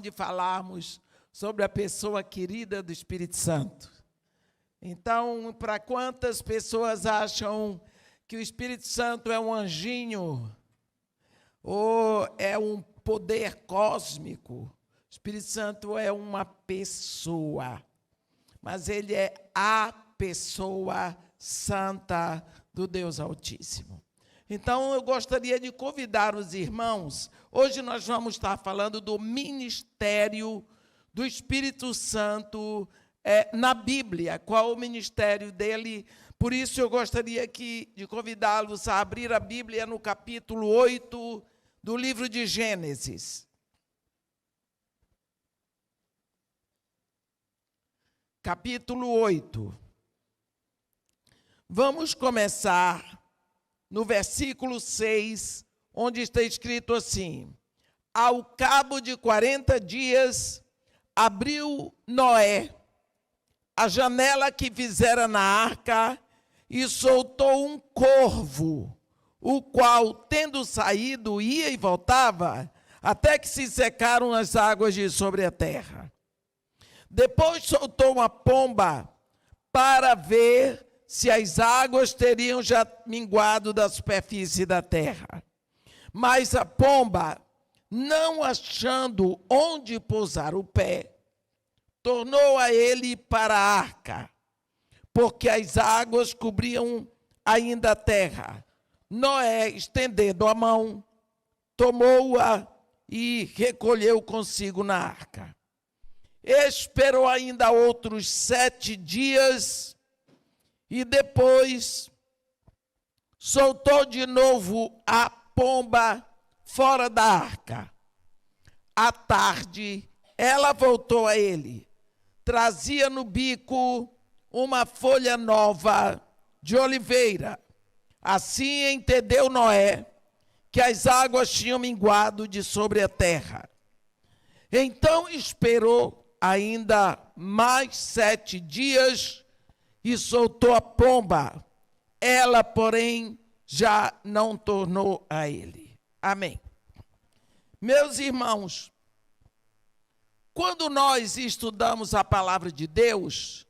de falarmos sobre a pessoa querida do Espírito Santo. Então, para quantas pessoas acham que o Espírito Santo é um anjinho ou é um poder cósmico? O Espírito Santo é uma pessoa, mas ele é a pessoa santa do Deus Altíssimo. Então, eu gostaria de convidar os irmãos. Hoje nós vamos estar falando do ministério do Espírito Santo na Bíblia. Qual o ministério dele? Por isso, eu gostaria de convidá-los a abrir a Bíblia no capítulo 8 do livro de Gênesis. Capítulo 8. Vamos começar no versículo 6, onde está escrito assim: ao cabo de 40 dias, abriu Noé a janela que fizera na arca e soltou um corvo, o qual, tendo saído, ia e voltava, até que se secaram as águas de sobre a terra. Depois soltou uma pomba para ver se as águas teriam já minguado da superfície da terra. Mas a pomba, não achando onde pousar o pé, tornou a ele para a arca, porque as águas cobriam ainda a terra. Noé, estendendo a mão, tomou-a e recolheu consigo na arca. Esperou ainda outros 7 dias, e depois soltou de novo a pomba fora da arca. À tarde, ela voltou a ele. Trazia no bico uma folha nova de oliveira. Assim entendeu Noé que as águas tinham minguado de sobre a terra. Então esperou ainda mais 7 dias e soltou a pomba. Ela, porém, já não tornou a ele. Amém. Meus irmãos, quando nós estudamos a palavra de Deus,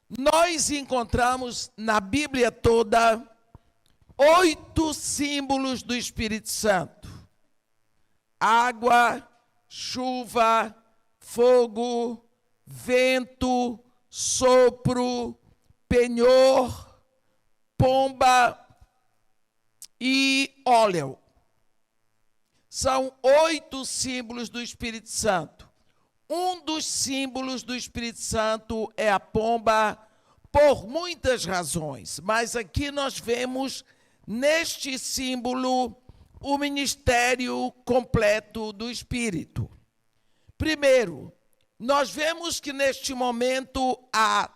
nós encontramos na Bíblia toda 8 símbolos do Espírito Santo: água, chuva, fogo, vento, sopro, penhor, pomba e óleo. São 8 símbolos do Espírito Santo. Um dos símbolos do Espírito Santo é a pomba, por muitas razões, mas aqui nós vemos neste símbolo o ministério completo do Espírito. Primeiro, nós vemos que neste momento a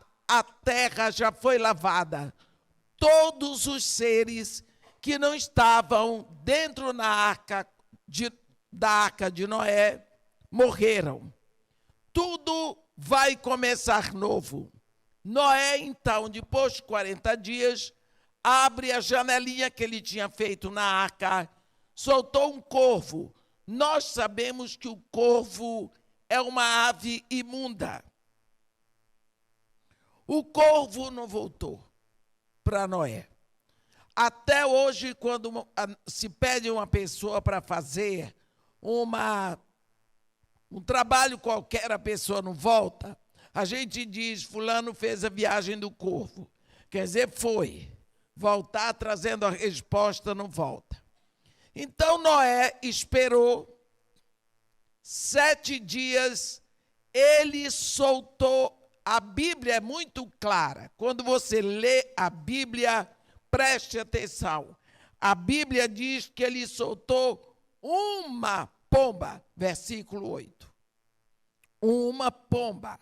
terra já foi lavada. Todos os seres que não estavam dentro da arca de Noé morreram. Tudo vai começar novo. Noé, então, depois de 40 dias, abre a janelinha que ele tinha feito na arca, soltou um corvo. Nós sabemos que o corvo é uma ave imunda. O corvo não voltou para Noé. Até hoje, quando se pede uma pessoa para fazer um trabalho qualquer, a pessoa não volta, a gente diz: fulano fez a viagem do corvo. Quer dizer, foi. Voltar trazendo a resposta não volta. Então Noé esperou 7 dias, ele soltou. A Bíblia é muito clara. Quando você lê a Bíblia, preste atenção. A Bíblia diz que ele soltou uma pomba, versículo 8. Uma pomba.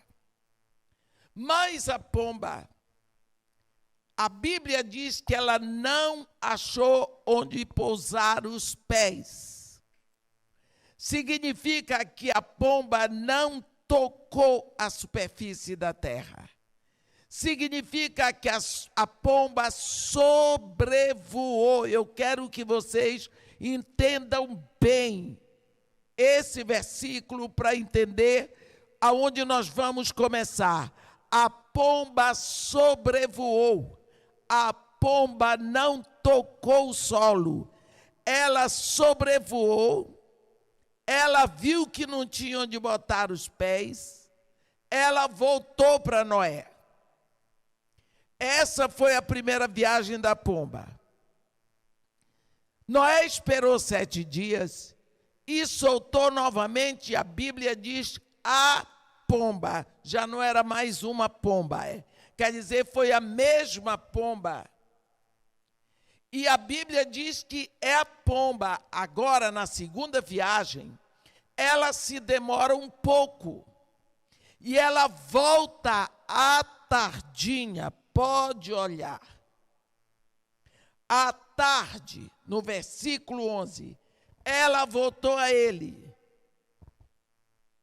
Mas a pomba, a Bíblia diz que ela não achou onde pousar os pés. Significa que a pomba não tocou a superfície da terra. Significa que a pomba sobrevoou. Eu quero que vocês entendam bem esse versículo para entender aonde nós vamos começar. A pomba sobrevoou, a pomba não tocou o solo, ela sobrevoou, ela viu que não tinha onde botar os pés, ela voltou para Noé. Essa foi a primeira viagem da pomba. Noé esperou 7 dias e soltou novamente, a Bíblia diz, a pomba. Já não era mais uma pomba, quer dizer, foi a mesma pomba. E a Bíblia diz que é a pomba, agora na segunda viagem, ela se demora um pouco. E ela volta à tardinha, pode olhar. À tarde, no versículo 11, ela voltou a ele.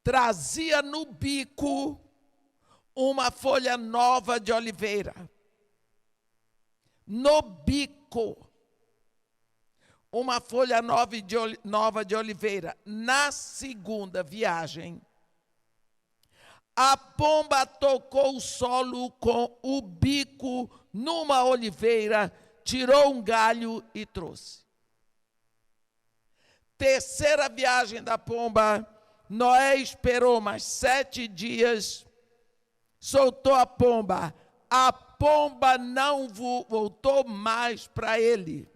Trazia no bico uma folha nova de oliveira. No bico, uma folha nova de oliveira. Na segunda viagem, a pomba tocou o solo com o bico numa oliveira, tirou um galho e trouxe. Terceira viagem da pomba, Noé esperou mais 7 dias, soltou a pomba. A pomba não voltou mais para ele.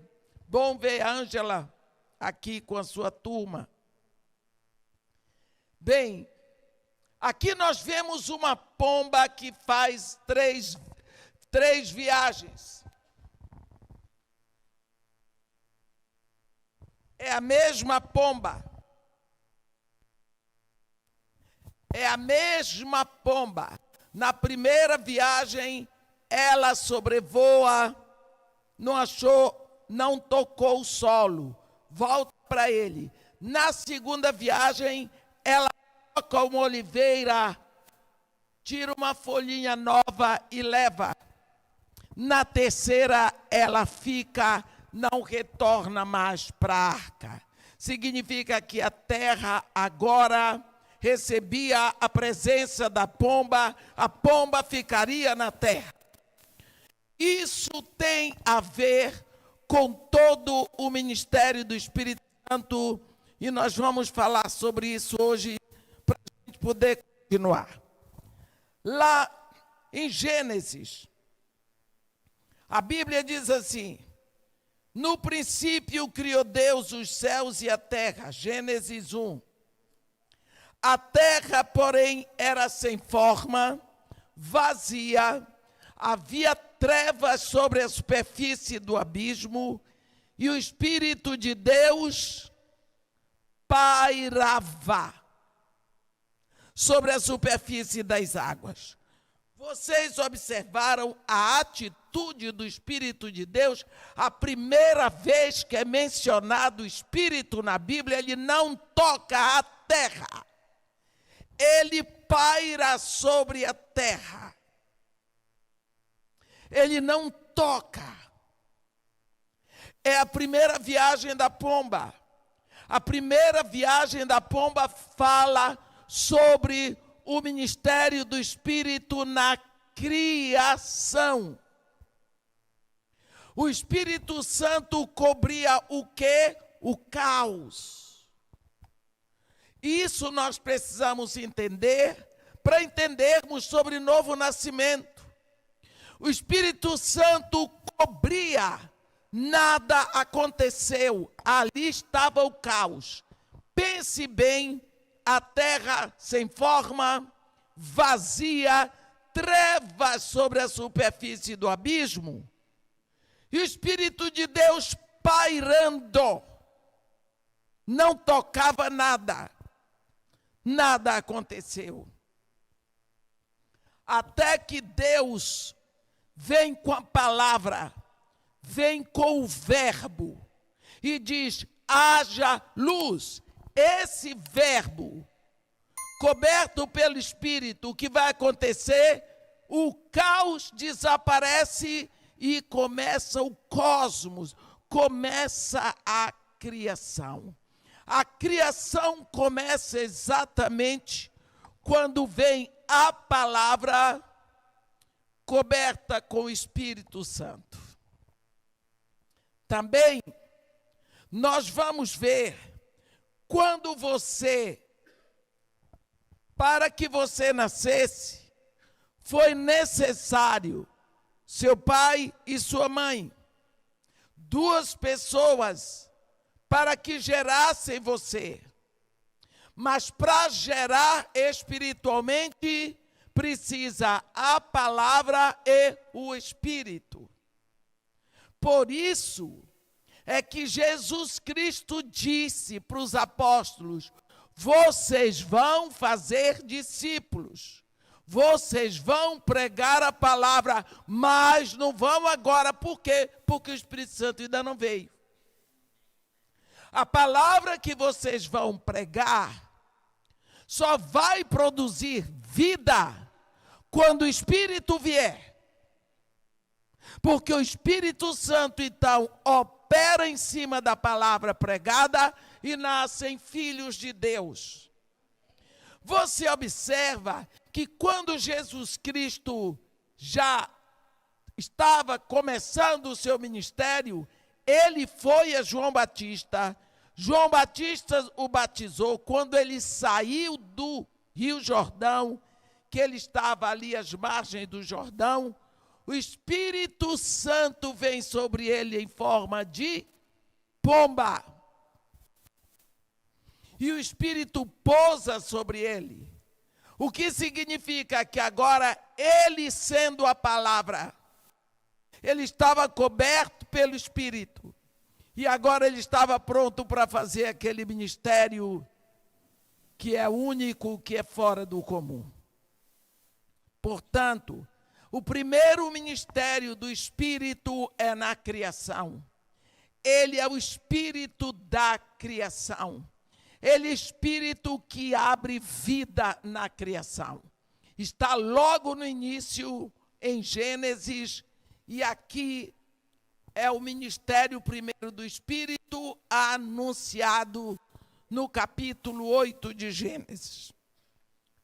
Bom ver a Ângela aqui com a sua turma. Bem, aqui nós vemos uma pomba que faz três viagens. É a mesma pomba. É a mesma pomba. Na primeira viagem, ela sobrevoa, não achou, não tocou o solo, volta para ele. Na segunda viagem, ela toca uma oliveira, tira uma folhinha nova e leva. Na terceira, ela fica, não retorna mais para a arca. Significa que a terra agora recebia a presença da pomba, a pomba ficaria na terra. Isso tem a ver com todo o ministério do Espírito Santo, e nós vamos falar sobre isso hoje, para a gente poder continuar. Lá em Gênesis, a Bíblia diz assim: no princípio criou Deus os céus e a terra, Gênesis 1. A terra, porém, era sem forma, vazia, havia trevas sobre a superfície do abismo, e o Espírito de Deus pairava sobre a superfície das águas. Vocês observaram a atitude do Espírito de Deus? A primeira vez que é mencionado o Espírito na Bíblia, ele não toca a terra. Ele paira sobre a terra. Ele não toca. É a primeira viagem da pomba. A primeira viagem da pomba fala sobre o ministério do Espírito na criação. O Espírito Santo cobria o quê? O caos. Isso nós precisamos entender para entendermos sobre novo nascimento. O Espírito Santo cobria, nada aconteceu, ali estava o caos. Pense bem, a terra sem forma, vazia, trevas sobre a superfície do abismo, e o Espírito de Deus pairando, não tocava nada, nada aconteceu. Até que Deus vem com a palavra, vem com o verbo e diz: haja luz. Esse verbo, coberto pelo Espírito, o que vai acontecer? O caos desaparece e começa o cosmos, começa a criação. A criação começa exatamente quando vem a palavra coberta com o Espírito Santo. Também nós vamos ver quando para que você nascesse, foi necessário seu pai e sua mãe, duas pessoas, para que gerassem você. Mas para gerar espiritualmente, precisa a palavra e o Espírito. Por isso é que Jesus Cristo disse para os apóstolos: vocês vão fazer discípulos, vocês vão pregar a palavra, mas não vão agora. Por quê? Porque o Espírito Santo ainda não veio. A palavra que vocês vão pregar só vai produzir vida quando o Espírito vier. Porque o Espírito Santo, então, opera em cima da palavra pregada e nascem filhos de Deus. Você observa que quando Jesus Cristo já estava começando o seu ministério, ele foi a João Batista. João Batista o batizou quando ele saiu do Rio Jordão, que ele estava ali às margens do Jordão. O Espírito Santo vem sobre ele em forma de pomba. E o Espírito pousa sobre ele. O que significa que agora ele, sendo a palavra, ele estava coberto pelo Espírito. E agora ele estava pronto para fazer aquele ministério que é único, que é fora do comum. Portanto, o primeiro ministério do Espírito é na criação. Ele é o Espírito da criação. Ele é o Espírito que abre vida na criação. Está logo no início, em Gênesis, e aqui é o ministério primeiro do Espírito anunciado no capítulo 8 de Gênesis.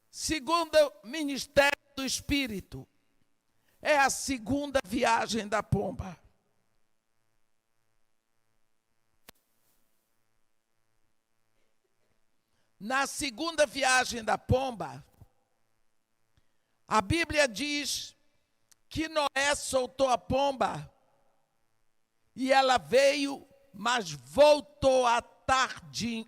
Segundo ministério do Espírito é a segunda viagem da pomba. Na segunda viagem da pomba, a Bíblia diz que Noé soltou a pomba e ela veio, mas voltou à tarde,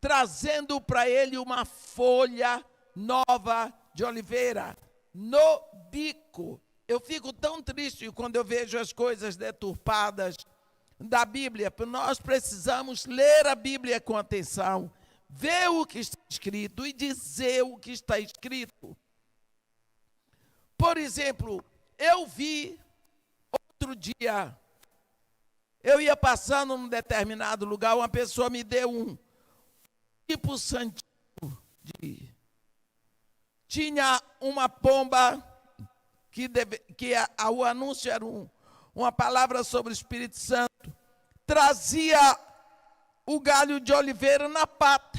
trazendo para ele uma folha nova de oliveira no bico. Eu fico tão triste quando eu vejo as coisas deturpadas da Bíblia. Nós precisamos ler a Bíblia com atenção, ver o que está escrito e dizer o que está escrito. Por exemplo, eu vi outro dia, eu ia passando num determinado lugar, uma pessoa me deu um tipo santinho tinha uma pomba o anúncio era uma palavra sobre o Espírito Santo, trazia o galho de oliveira na pata.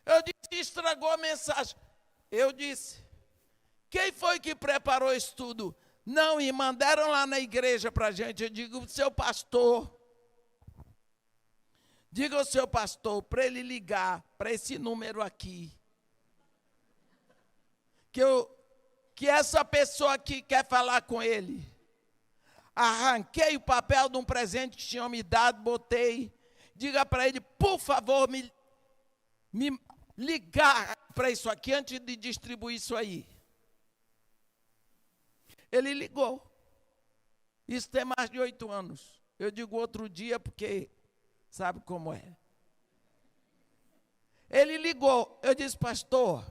Eu disse, estragou a mensagem. Eu disse, quem foi que preparou isso tudo? Não, e mandaram lá na igreja para a gente. Eu digo, seu pastor, diga ao seu pastor para ele ligar para esse número aqui. Que essa pessoa aqui quer falar com ele. Arranquei o papel de um presente que tinham me dado, botei. Diga para ele, por favor, me ligar para isso aqui antes de distribuir isso aí. Ele ligou. Isso tem mais de 8 anos. Eu digo outro dia porque sabe como é. Ele ligou. Eu disse, pastor,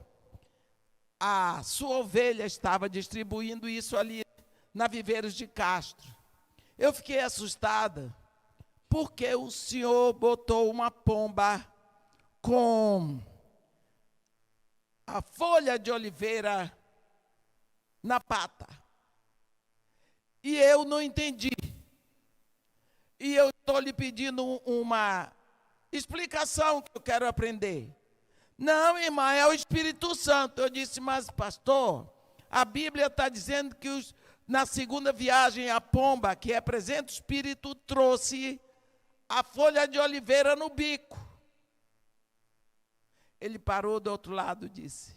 a sua ovelha estava distribuindo isso ali na Viveiros de Castro. Eu fiquei assustada, porque o senhor botou uma pomba com a folha de oliveira na pata. E eu não entendi. E eu estou lhe pedindo uma explicação que eu quero aprender. Não, irmã, é o Espírito Santo. Eu disse, mas pastor, a Bíblia está dizendo que na segunda viagem a pomba, que representa o Espírito, trouxe a folha de oliveira no bico. Ele parou do outro lado e disse,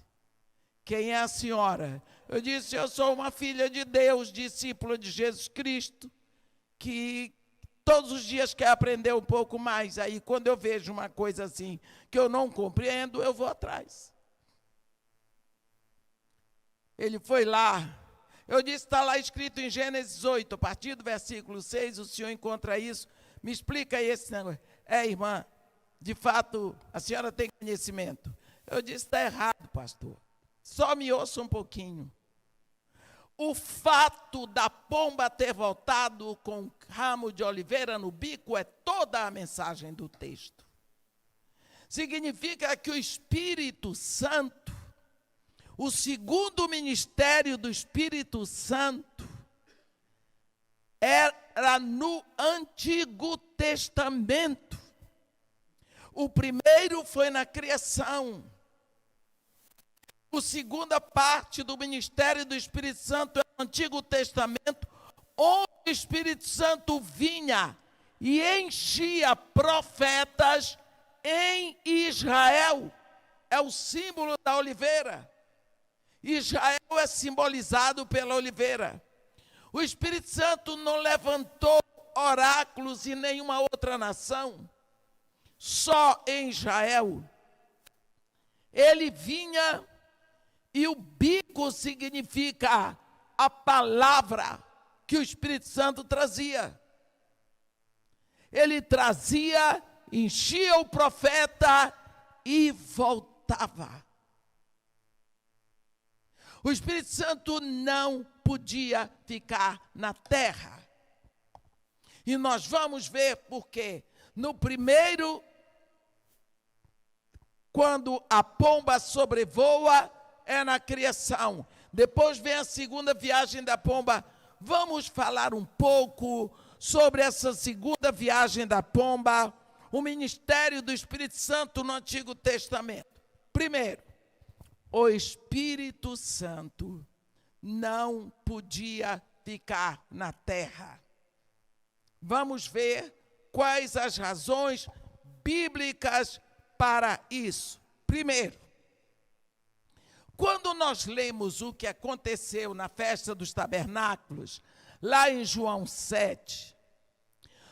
quem é a senhora? Eu disse, eu sou uma filha de Deus, discípula de Jesus Cristo, que todos os dias quer aprender um pouco mais. Aí quando eu vejo uma coisa assim, que eu não compreendo, eu vou atrás. Ele foi lá. Eu disse, está lá escrito em Gênesis 8, a partir do versículo 6, o senhor encontra isso. Me explica aí esse negócio. Irmã, de fato, a senhora tem conhecimento. Eu disse, está errado, pastor. Só me ouça um pouquinho. O fato da pomba ter voltado com um ramo de oliveira no bico é toda a mensagem do texto. Significa que o Espírito Santo, o segundo ministério do Espírito Santo, era no Antigo Testamento. O primeiro foi na criação. A segunda parte do ministério do Espírito Santo é no Antigo Testamento, onde o Espírito Santo vinha e enchia profetas em Israel. É o símbolo da oliveira. Israel é simbolizado pela oliveira. O Espírito Santo não levantou oráculos em nenhuma outra nação, só em Israel. Ele vinha. E o bico significa a palavra que o Espírito Santo trazia. Ele trazia, enchia o profeta e voltava. O Espírito Santo não podia ficar na terra. E nós vamos ver por quê. No primeiro, quando a pomba sobrevoa, é na criação. Depois vem a segunda viagem da pomba. Vamos falar um pouco sobre essa segunda viagem da pomba, o ministério do Espírito Santo no Antigo Testamento. Primeiro, o Espírito Santo não podia ficar na terra. Vamos ver quais as razões bíblicas para isso. Primeiro, quando nós lemos o que aconteceu na festa dos tabernáculos, lá em João 7,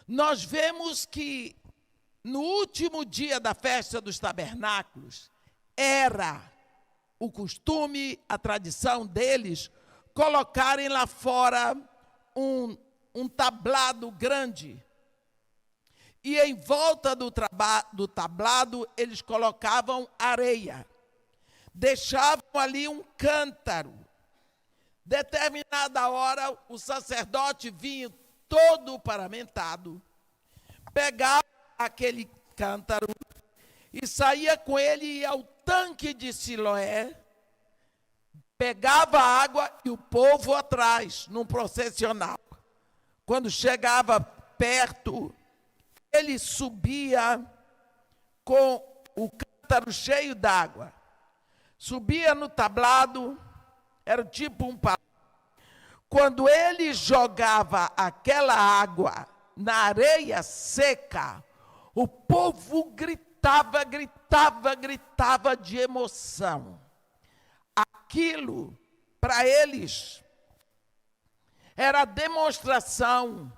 nós vemos que no último dia da festa dos tabernáculos, era o costume, a tradição deles, colocarem lá fora um tablado grande. E em volta do tablado, eles colocavam areia. Deixavam ali um cântaro. Determinada hora, o sacerdote vinha todo paramentado, pegava aquele cântaro e saía com ele e ia ao tanque de Siloé, pegava a água e o povo atrás, num processional. Quando chegava perto, ele subia com o cântaro cheio d'água. Subia no tablado, era tipo um palácio. Quando ele jogava aquela água na areia seca, o povo gritava, gritava, gritava de emoção. Aquilo, para eles, era demonstração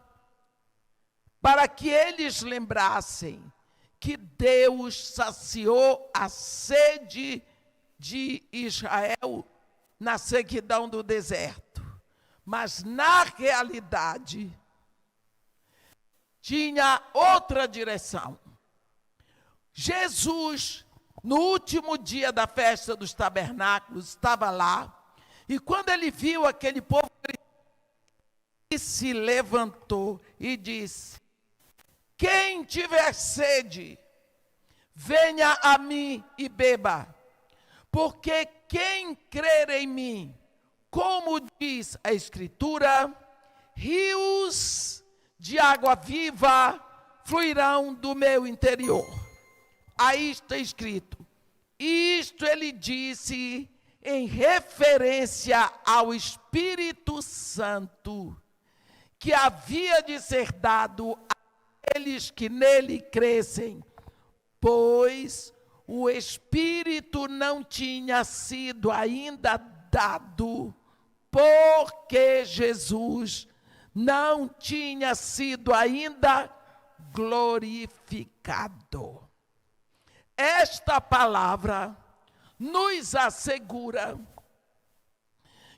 para que eles lembrassem que Deus saciou a sede de Israel na sequidão do deserto. Mas, na realidade, tinha outra direção. Jesus, no último dia da festa dos tabernáculos, estava lá, e quando ele viu aquele povo, ele se levantou e disse: quem tiver sede, venha a mim e beba. Porque quem crer em mim, como diz a Escritura, rios de água viva fluirão do meu interior. Aí está escrito. Isto ele disse em referência ao Espírito Santo, que havia de ser dado àqueles que nele crescem, pois o Espírito não tinha sido ainda dado, porque Jesus não tinha sido ainda glorificado. Esta palavra nos assegura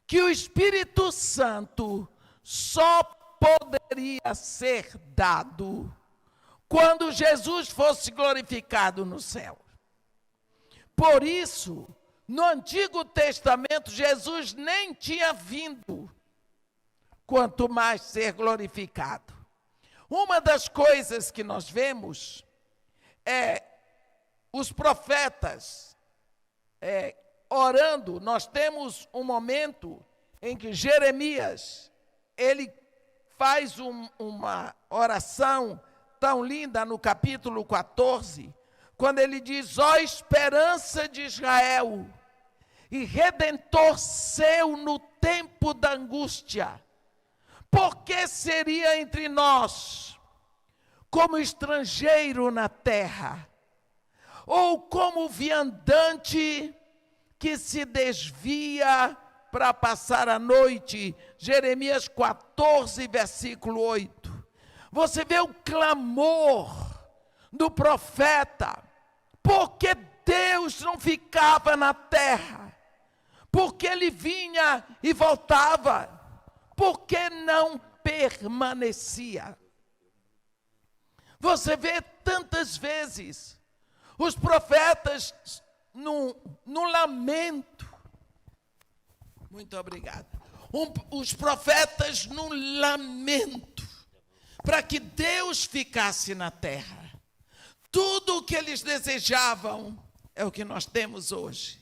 que o Espírito Santo só poderia ser dado quando Jesus fosse glorificado no céu. Por isso, no Antigo Testamento, Jesus nem tinha vindo, quanto mais ser glorificado. Uma das coisas que nós vemos é os profetas orando. Nós temos um momento em que Jeremias, ele faz uma oração tão linda no capítulo 14, quando ele diz: ó esperança de Israel e redentor seu no tempo da angústia, por que seria entre nós como estrangeiro na terra, ou como viandante que se desvia para passar a noite? Jeremias 14, versículo 8. Você vê o clamor do profeta, porque Deus não ficava na terra, porque ele vinha e voltava, porque não permanecia. Você vê tantas vezes os profetas no lamento. Muito obrigado. Os profetas no lamento, para que Deus ficasse na terra. Tudo o que eles desejavam é o que nós temos hoje.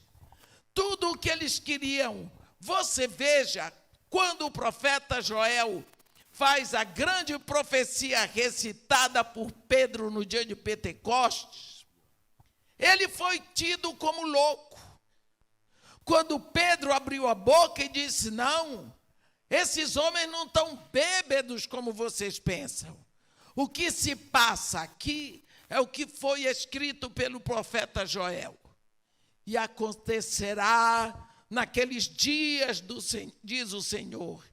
Tudo o que eles queriam. Você veja, quando o profeta Joel faz a grande profecia recitada por Pedro no dia de Pentecostes, ele foi tido como louco. Quando Pedro abriu a boca e disse: não, esses homens não estão bêbados como vocês pensam. O que se passa aqui é o que foi escrito pelo profeta Joel. E acontecerá naqueles dias, diz o Senhor,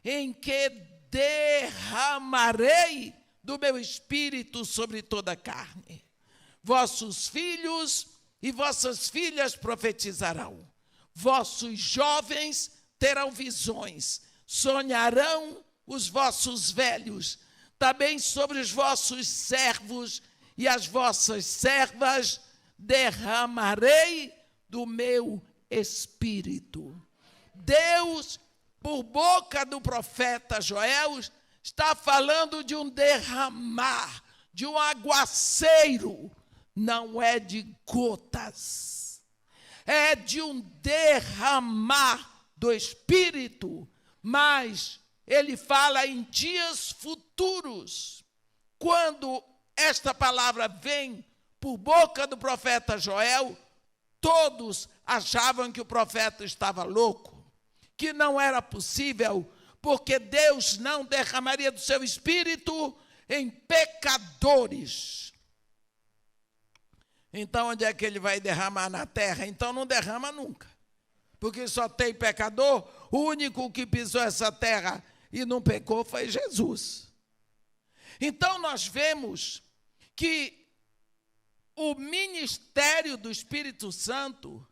em que derramarei do meu espírito sobre toda a carne. Vossos filhos e vossas filhas profetizarão. Vossos jovens terão visões. Sonharão os vossos velhos. Também sobre os vossos servos e as vossas servas derramarei do meu espírito. Deus, por boca do profeta Joel, está falando de um derramar, de um aguaceiro. Não é de gotas, é de um derramar do Espírito, mas ele fala em dias futuros. Quando esta palavra vem por boca do profeta Joel, todos achavam que o profeta estava louco, que não era possível, porque Deus não derramaria do seu Espírito em pecadores. Então, onde é que ele vai derramar na terra? Então, não derrama nunca, porque só tem pecador. O único que pisou essa terra e não pecou foi Jesus. Então, nós vemos que o ministério do Espírito Santo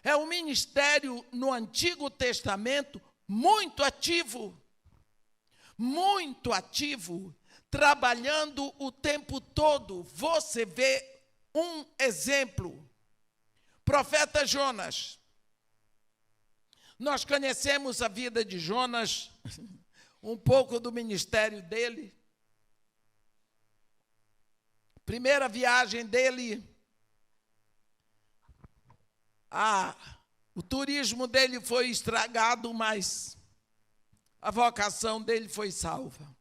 é um ministério no Antigo Testamento muito ativo, trabalhando o tempo todo. Você vê um exemplo, profeta Jonas. Nós conhecemos a vida de Jonas, um pouco do ministério dele. Primeira viagem dele, o turismo dele foi estragado, mas a vocação dele foi salva.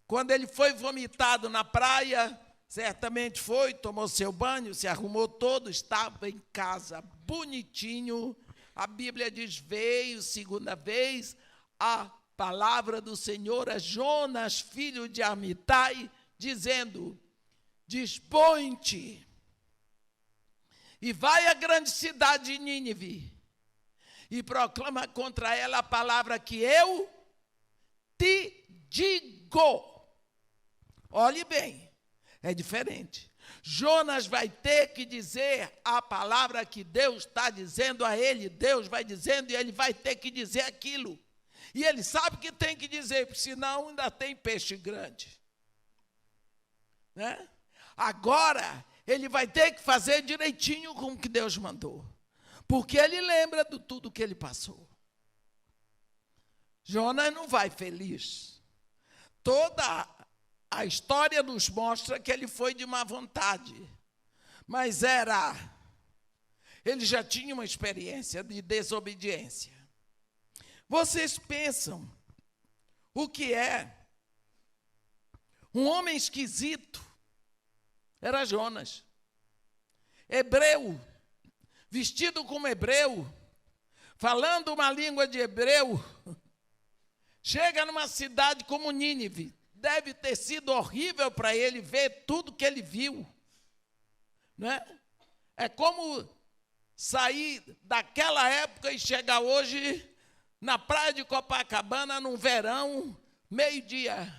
quando ele foi vomitado na praia, certamente foi, tomou seu banho, se arrumou todo, estava em casa bonitinho. A Bíblia diz, veio segunda vez a palavra do Senhor a Jonas, filho de Amitai, dizendo, dispõe-te e vai à grande cidade de Nínive e proclama contra ela a palavra que eu te digo. Olhe bem, é diferente. Jonas vai ter que dizer a palavra que Deus está dizendo a ele. Deus vai dizendo e ele vai ter que dizer aquilo. E ele sabe que tem que dizer, porque senão ainda tem peixe grande. Né? Agora, ele vai ter que fazer direitinho com o que Deus mandou. Porque ele lembra de tudo que ele passou. Jonas não vai feliz. Toda a história nos mostra que ele foi de má vontade. Mas ele já tinha uma experiência de desobediência. Vocês pensam o que é um homem esquisito? Era Jonas. Hebreu, vestido como hebreu, falando uma língua de hebreu, chega numa cidade como Nínive. Deve ter sido horrível para ele ver tudo que ele viu. Né? É como sair daquela época e chegar hoje na praia de Copacabana, num verão, meio-dia.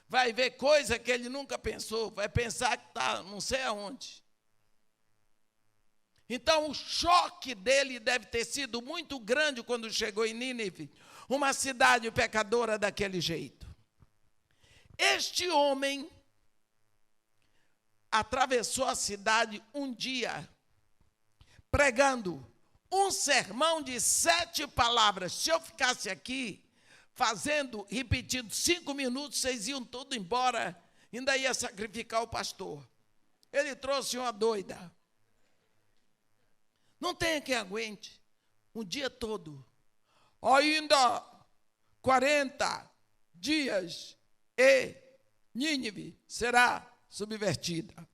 Vai ver coisa que ele nunca pensou, vai pensar que está não sei aonde. Então, o choque dele deve ter sido muito grande quando chegou em Nínive, uma cidade pecadora daquele jeito. Este homem atravessou a cidade um dia, pregando um sermão de 7 palavras. Se eu ficasse aqui, repetindo 5 minutos, vocês iam tudo embora, ainda ia sacrificar o pastor. Ele trouxe uma doida. Não tem quem aguente um dia todo. Ainda 40 dias e Nínive será subvertida.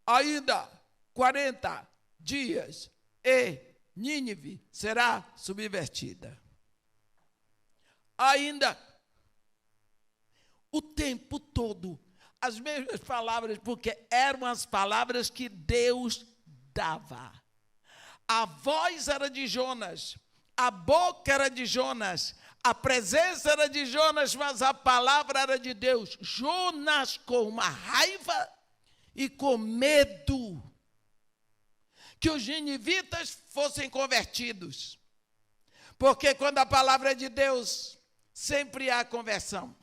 Ainda 40 dias e Nínive será subvertida. Ainda o tempo todo as mesmas palavras, porque eram as palavras que Deus dava. A voz era de Jonas, a boca era de Jonas, a presença era de Jonas, mas a palavra era de Deus. Jonas, com uma raiva e com medo que os ninivitas fossem convertidos, porque quando a palavra é de Deus, sempre há conversão.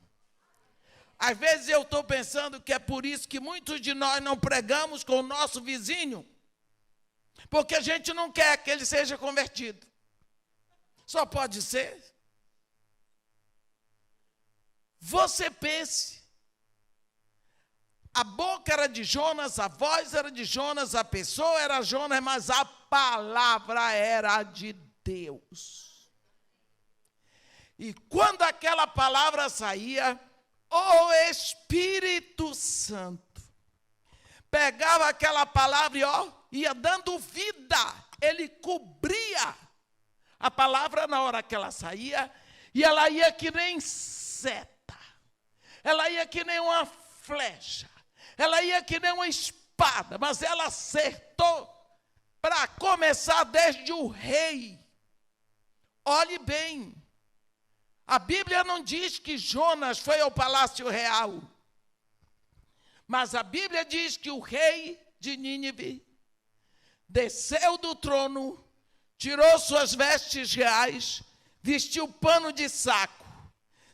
Às vezes eu estou pensando que é por isso que muitos de nós não pregamos com o nosso vizinho, porque a gente não quer que ele seja convertido. Só pode ser. Você pense, a boca era de Jonas, a voz era de Jonas, a pessoa era Jonas, mas a palavra era de Deus. E quando aquela palavra saía, o Espírito Santo pegava aquela palavra e ia dando vida. Ele cobria a palavra na hora que ela saía, e ela ia que nem seta. Ela ia que nem uma flecha. Ela ia que nem uma espada, mas ela acertou para começar desde o rei. Olhe bem, a Bíblia não diz que Jonas foi ao palácio real, mas a Bíblia diz que o rei de Nínive desceu do trono, tirou suas vestes reais, vestiu pano de saco,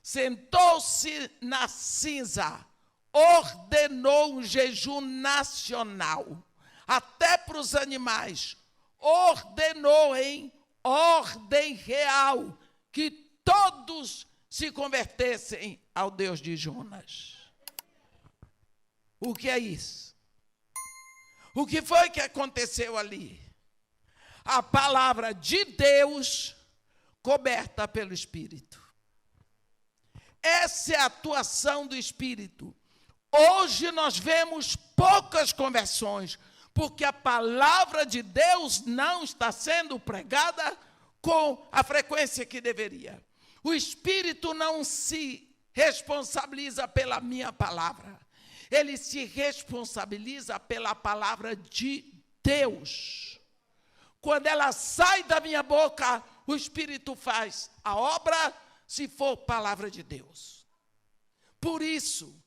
sentou-se na cinza, ordenou um jejum nacional, até para os animais, ordenou em ordem real, que todos se convertessem ao Deus de Jonas. O que é isso? O que foi que aconteceu ali? A palavra de Deus coberta pelo Espírito. Essa é a atuação do Espírito. Hoje nós vemos poucas conversões, porque a palavra de Deus não está sendo pregada com a frequência que deveria. O Espírito não se responsabiliza pela minha palavra. Ele se responsabiliza pela palavra de Deus. Quando ela sai da minha boca, o Espírito faz a obra, se for palavra de Deus. Por isso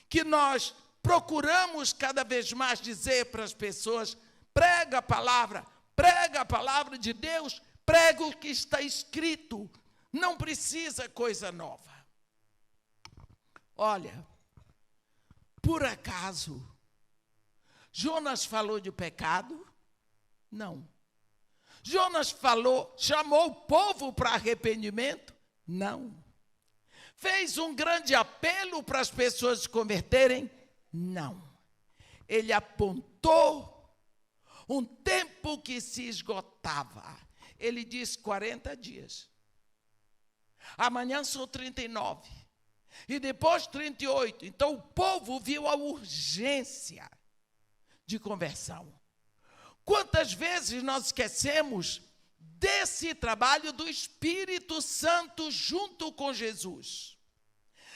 que nós procuramos cada vez mais dizer para as pessoas: prega a palavra de Deus, prega o que está escrito, não precisa coisa nova. Olha, por acaso, Jonas falou de pecado? Não. Jonas chamou o povo para arrependimento? Não. Fez um grande apelo para as pessoas se converterem? Não. Ele apontou um tempo que se esgotava. Ele disse 40 dias. Amanhã são 39. E depois 38. Então o povo viu a urgência de conversão. Quantas vezes nós esquecemos desse trabalho do Espírito Santo junto com Jesus?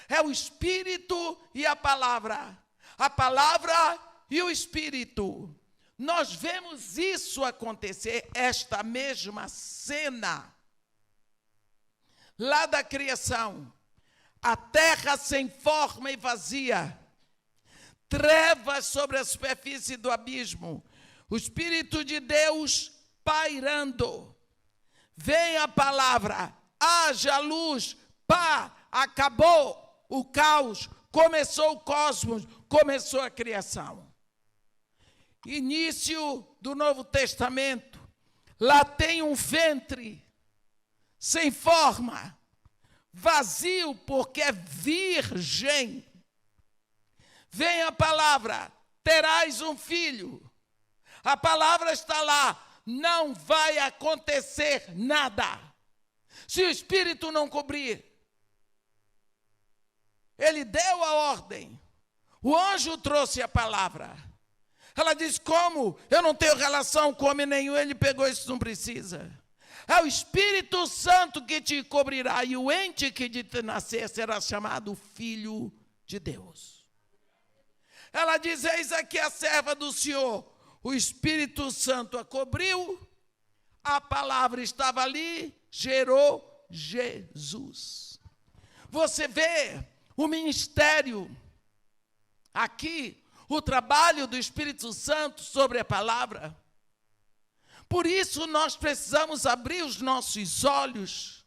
É o Espírito e a palavra e o Espírito. Nós vemos isso acontecer, esta mesma cena, lá da criação. A terra sem forma e vazia, trevas sobre a superfície do abismo, o Espírito de Deus pairando. Vem a palavra, haja luz, pá, acabou o caos, começou o cosmos, começou a criação. Início do Novo Testamento, lá tem um ventre sem forma, vazio, porque é virgem. Vem a palavra, terás um filho. A palavra está lá, não vai acontecer nada se o Espírito não cobrir. Ele deu a ordem, o anjo trouxe a palavra. Ela diz: como? Eu não tenho relação com homem nenhum. Ele pegou isso, não precisa. É o Espírito Santo que te cobrirá, e o ente que de te nascer será chamado Filho de Deus. Ela diz: eis aqui a serva do Senhor. O Espírito Santo a cobriu, a palavra estava ali, gerou Jesus. Você vê o ministério aqui, o trabalho do Espírito Santo sobre a palavra. Por isso nós precisamos abrir os nossos olhos,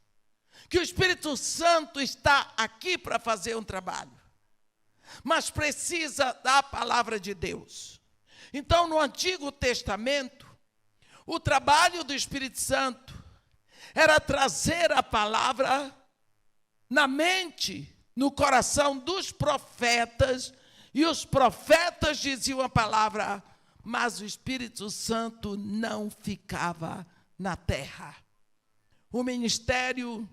que o Espírito Santo está aqui para fazer um trabalho, mas precisa da palavra de Deus. Então, no Antigo Testamento, o trabalho do Espírito Santo era trazer a palavra na mente, no coração dos profetas, e os profetas diziam a palavra, mas o Espírito Santo não ficava na terra. O ministério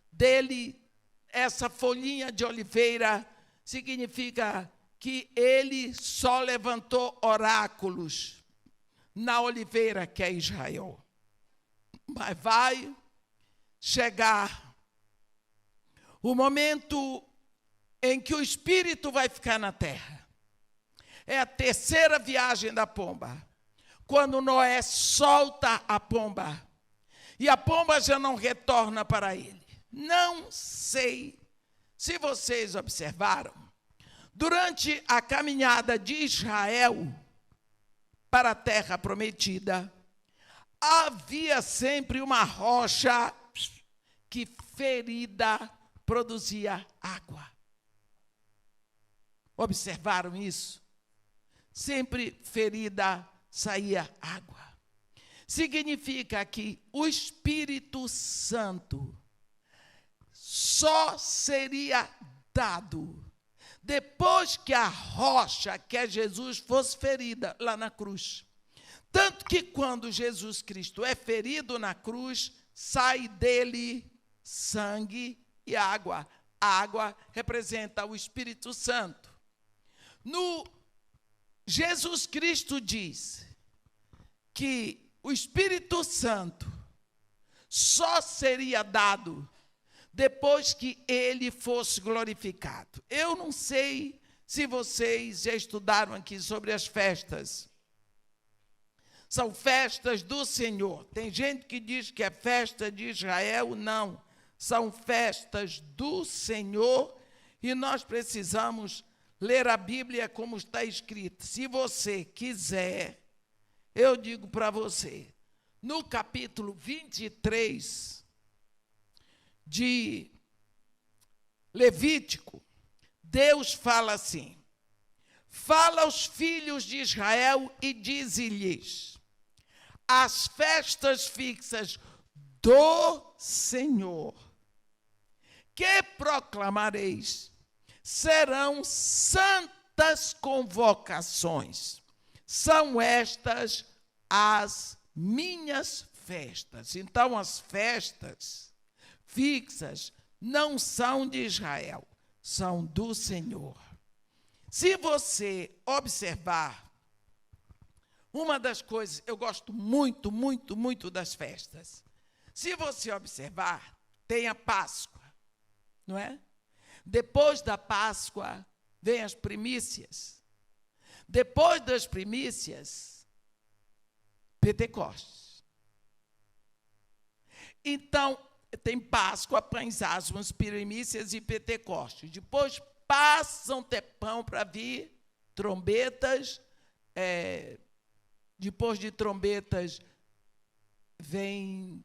dele, essa folhinha de oliveira, significa que ele só levantou oráculos na oliveira que é Israel. Mas vai chegar o momento em que o Espírito vai ficar na terra. É a terceira viagem da pomba. Quando Noé solta a pomba, e a pomba já não retorna para ele. Não sei se vocês observaram, durante a caminhada de Israel para a terra prometida, havia sempre uma rocha que ferida produzia água. Observaram isso? Sempre ferida saía água. Significa que o Espírito Santo só seria dado depois que a rocha, que é Jesus, fosse ferida lá na cruz. Tanto que quando Jesus Cristo é ferido na cruz, sai dele sangue e água, A água representa o Espírito Santo. Jesus Cristo diz que o Espírito Santo só seria dado depois que ele fosse glorificado. Eu não sei se vocês já estudaram aqui sobre as festas. São festas do Senhor. Tem gente que diz que é festa de Israel. Não. São festas do Senhor e nós precisamos ler a Bíblia como está escrito. Se você quiser, eu digo para você, no capítulo 23 de Levítico, Deus fala assim: fala aos filhos de Israel e dize-lhes: as festas fixas do Senhor, que proclamareis, serão santas convocações. São estas as minhas festas. Então, as festas fixas não são de Israel, são do Senhor. Se você observar, uma das coisas, eu gosto muito, muito, muito das festas. Se você observar, tem a Páscoa, não é? Depois da Páscoa, vem as primícias. Depois das primícias, Pentecostes. Então, tem Páscoa, pães asmos, primícias e Pentecostes. Depois passam tempão para vir trombetas. Depois de trombetas, vem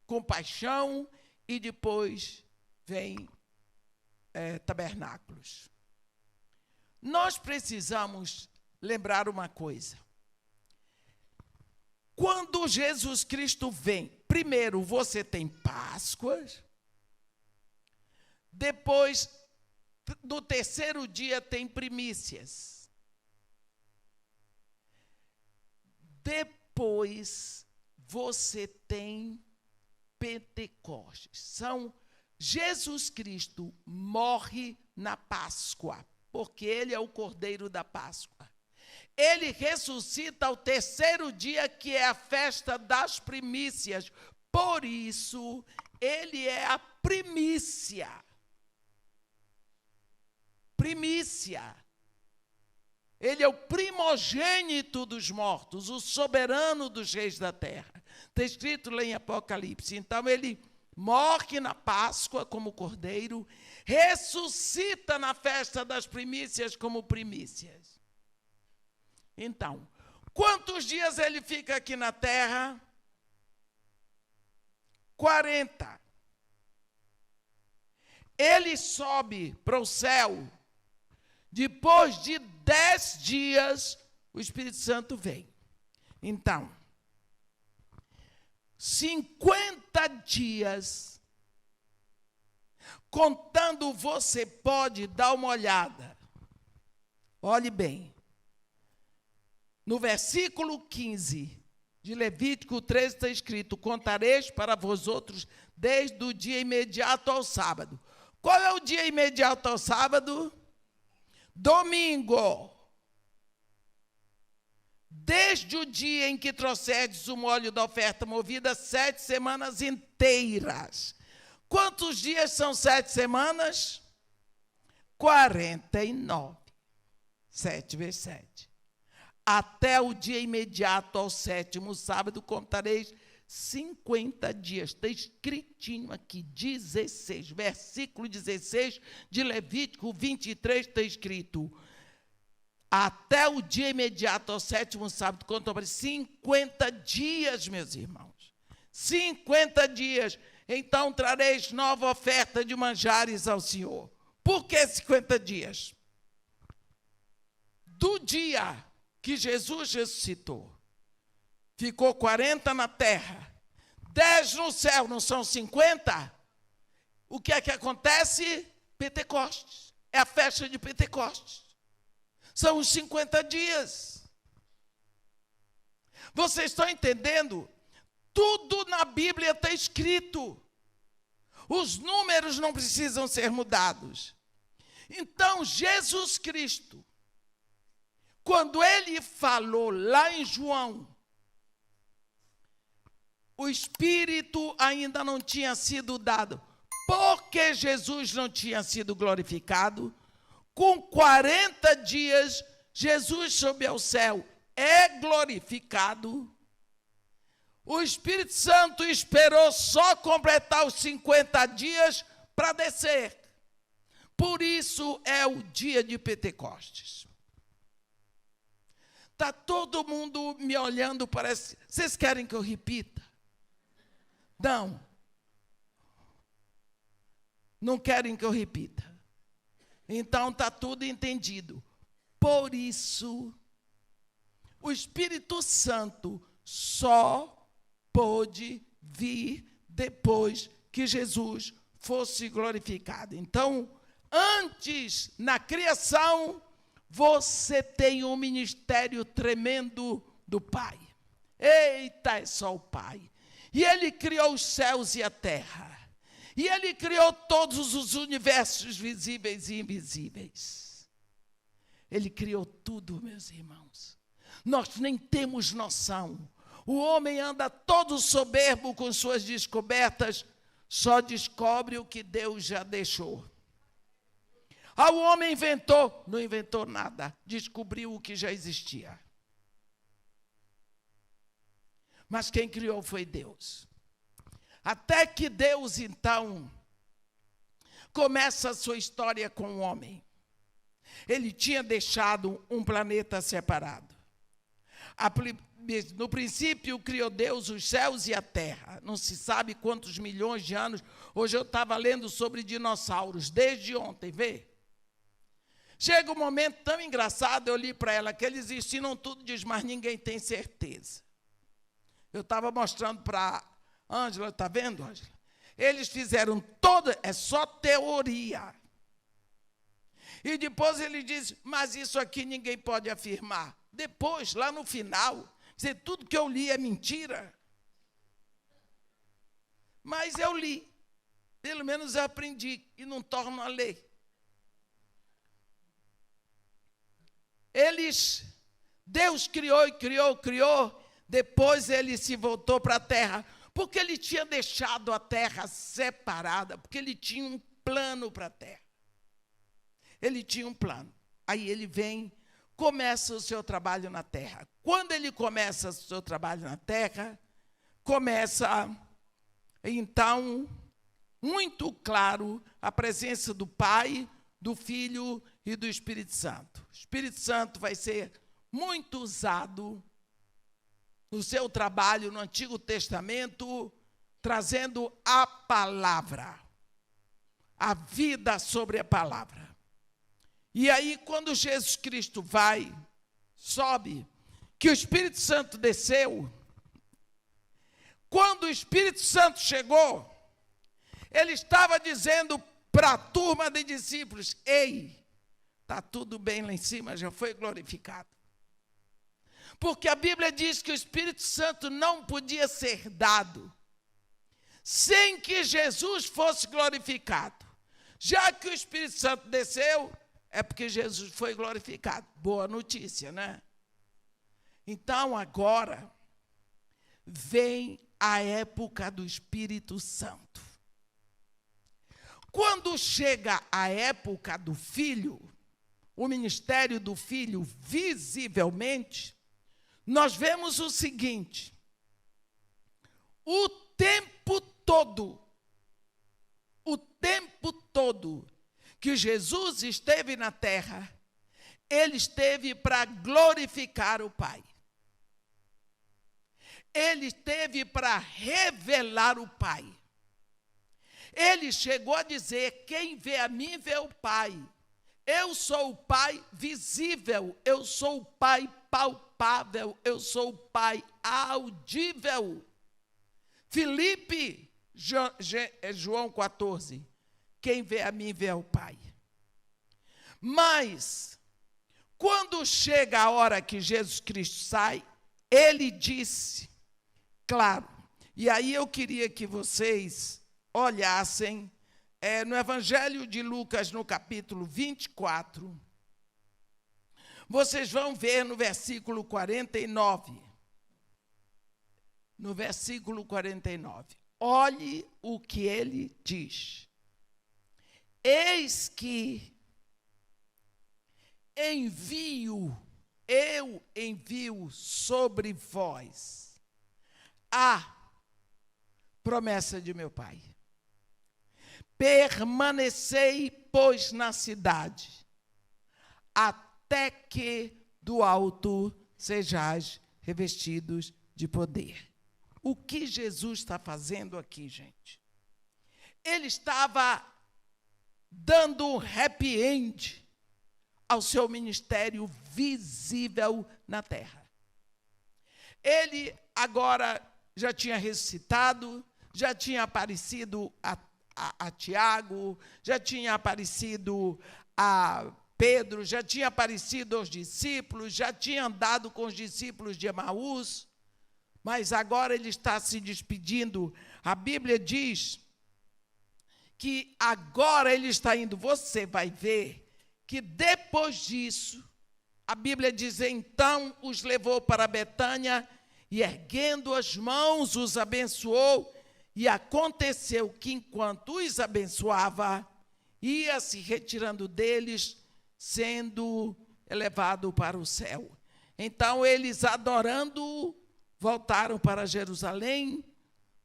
compaixão e depois vem tabernáculos. Nós precisamos lembrar uma coisa. Quando Jesus Cristo vem, primeiro você tem Páscoas, depois, no terceiro dia, tem primícias. Depois, você tem Pentecostes. Jesus Cristo morre na Páscoa, porque ele é o Cordeiro da Páscoa. Ele ressuscita ao terceiro dia, que é a festa das primícias. Por isso, ele é a primícia. Primícia. Ele é o primogênito dos mortos, o soberano dos reis da terra. Está escrito lá em Apocalipse. Então, ele morre na Páscoa como cordeiro, ressuscita na festa das primícias como primícias. Então, quantos dias ele fica aqui na terra? 40. Ele sobe para o céu. Depois de 10 dias, o Espírito Santo vem. Então, 50 dias, contando, você pode dar uma olhada. Olhe bem. No versículo 15 de Levítico 13 está escrito: contareis para vós outros desde o dia imediato ao sábado. Qual é o dia imediato ao sábado? Domingo. Desde o dia em que trouxerdes o molho da oferta movida, 7 semanas inteiras. Quantos dias são 7 semanas? 49. 7 vezes 7. Até o dia imediato ao 7º sábado, contareis 50 dias. Está escritinho aqui, 16, versículo 16 de Levítico 23, está escrito: até o dia imediato ao 7º sábado, contareis 50 dias, meus irmãos. 50 dias. Então trareis nova oferta de manjares ao Senhor. Por que 50 dias? Do dia que Jesus ressuscitou, ficou 40 na terra, 10 no céu, não são 50? O que é que acontece? Pentecostes. É a festa de Pentecostes. São os 50 dias. Vocês estão entendendo? Tudo na Bíblia está escrito. Os números não precisam ser mudados. Então, Jesus Cristo, quando ele falou lá em João, o Espírito ainda não tinha sido dado. Porque Jesus não tinha sido glorificado, com 40 dias, Jesus sobe ao céu, é glorificado. O Espírito Santo esperou só completar os 50 dias para descer. Por isso é o dia de Pentecostes. Está todo mundo me olhando, parece. Vocês querem que eu repita? Não. Não querem que eu repita. Então está tudo entendido. Por isso, o Espírito Santo só pôde vir depois que Jesus fosse glorificado. Então, antes, na criação, você tem um ministério tremendo do Pai. Eita, é só o Pai. E Ele criou os céus e a terra. E Ele criou todos os universos visíveis e invisíveis. Ele criou tudo, meus irmãos. Nós nem temos noção. O homem anda todo soberbo com suas descobertas, só descobre o que Deus já deixou. Ah, o homem inventou. Não inventou nada, descobriu o que já existia. Mas quem criou foi Deus. Até que Deus, então, começa a sua história com o homem. Ele tinha deixado um planeta separado. No princípio, criou Deus os céus e a terra. Não se sabe quantos milhões de anos. Hoje eu estava lendo sobre dinossauros, desde ontem, vê? Chega um momento tão engraçado, eu li para ela, que eles ensinam tudo, diz, mas ninguém tem certeza. Eu estava mostrando para a Ângela, está vendo, Ângela? Eles fizeram toda, é só teoria. E depois ele diz, mas isso aqui ninguém pode afirmar. Depois, lá no final, dizer, tudo que eu li é mentira. Mas eu li. Pelo menos eu aprendi e não torno a ler. Deus criou e criou, depois ele se voltou para a terra, porque ele tinha deixado a terra separada, porque ele tinha um plano para a terra. Ele tinha um plano. Aí ele vem, começa o seu trabalho na terra. Quando ele começa o seu trabalho na terra, começa, então, muito claro, a presença do Pai, do Filho e do Espírito Santo. O Espírito Santo vai ser muito usado no seu trabalho no Antigo Testamento, trazendo a palavra, a vida sobre a palavra. E aí, quando Jesus Cristo sobe, que o Espírito Santo desceu, quando o Espírito Santo chegou, ele estava dizendo para a turma de discípulos, ei, está tudo bem lá em cima, já foi glorificado. Porque a Bíblia diz que o Espírito Santo não podia ser dado sem que Jesus fosse glorificado. Já que o Espírito Santo desceu, é porque Jesus foi glorificado. Boa notícia, né? Então, agora, vem a época do Espírito Santo. Quando chega a época do Filho, o ministério do Filho, visivelmente, nós vemos o seguinte: o tempo todo que Jesus esteve na terra, ele esteve para glorificar o Pai. Ele esteve para revelar o Pai. Ele chegou a dizer, quem vê a mim vê o Pai. Eu sou o Pai visível, eu sou o Pai palpável, eu sou o Pai audível. Filipe, João 14, quem vê a mim vê o Pai. Mas, quando chega a hora que Jesus Cristo sai, ele disse, claro, e aí eu queria que vocês olhassem no Evangelho de Lucas, no capítulo 24, vocês vão ver no versículo 49. No versículo 49. Olhe o que ele diz. Eis que eu envio sobre vós a promessa de meu Pai. Permanecei, pois, na cidade, até que do alto sejais revestidos de poder. O que Jesus está fazendo aqui, gente? Ele estava dando um happy end ao seu ministério visível na terra. Ele agora já tinha ressuscitado, já tinha aparecido a Tiago, já tinha aparecido a Pedro, já tinha aparecido aos discípulos, já tinha andado com os discípulos de Emaús, mas agora ele está se despedindo. A Bíblia diz que agora ele está indo. Você vai ver que depois disso, a Bíblia diz, então os levou para Betânia e, erguendo as mãos, os abençoou. E aconteceu que, enquanto os abençoava, ia se retirando deles, sendo elevado para o céu. Então, eles, adorando-o, voltaram para Jerusalém,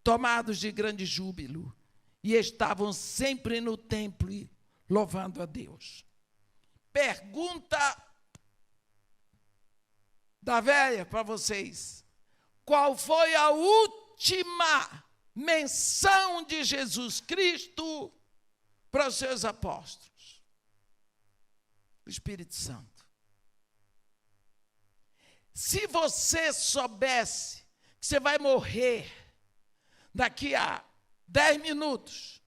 tomados de grande júbilo, e estavam sempre no templo, louvando a Deus. Pergunta da velha para vocês: qual foi a última menção de Jesus Cristo para os seus apóstolos? O Espírito Santo. Se você soubesse que você vai morrer daqui a 10 minutos,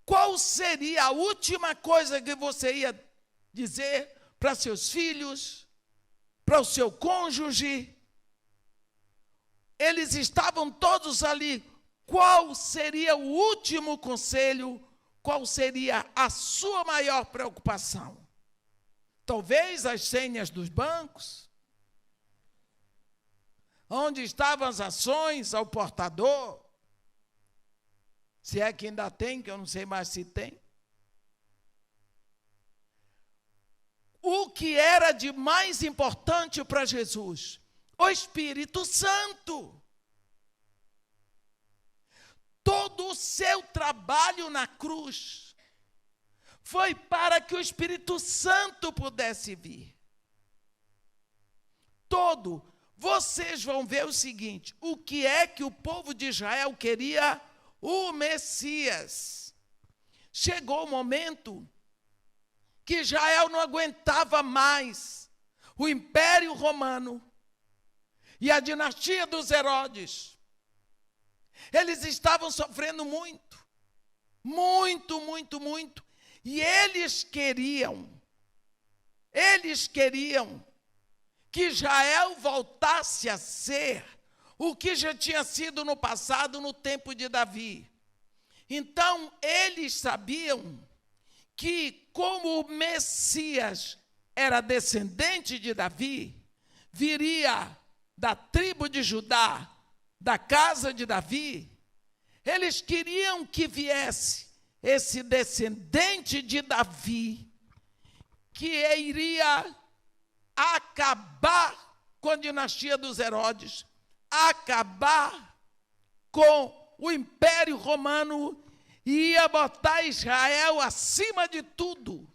qual seria a última coisa que você ia dizer para seus filhos, para o seu cônjuge? Eles estavam todos ali. Qual seria o último conselho? Qual seria a sua maior preocupação? Talvez as senhas dos bancos? Onde estavam as ações ao portador? Se é que ainda tem, que eu não sei mais se tem. O que era de mais importante para Jesus? O Espírito Santo. Todo o seu trabalho na cruz foi para que o Espírito Santo pudesse vir. Todo. Vocês vão ver o seguinte: o que é que o povo de Israel queria? O Messias. Chegou o momento que Israel não aguentava mais o Império Romano e a dinastia dos Herodes. Eles estavam sofrendo muito, muito, muito, muito. E eles queriam que Israel voltasse a ser o que já tinha sido no passado, no tempo de Davi. Então, eles sabiam que, como o Messias era descendente de Davi, viria da tribo de Judá, da casa de Davi, eles queriam que viesse esse descendente de Davi, que iria acabar com a dinastia dos Herodes, acabar com o Império Romano e ia botar Israel acima de tudo.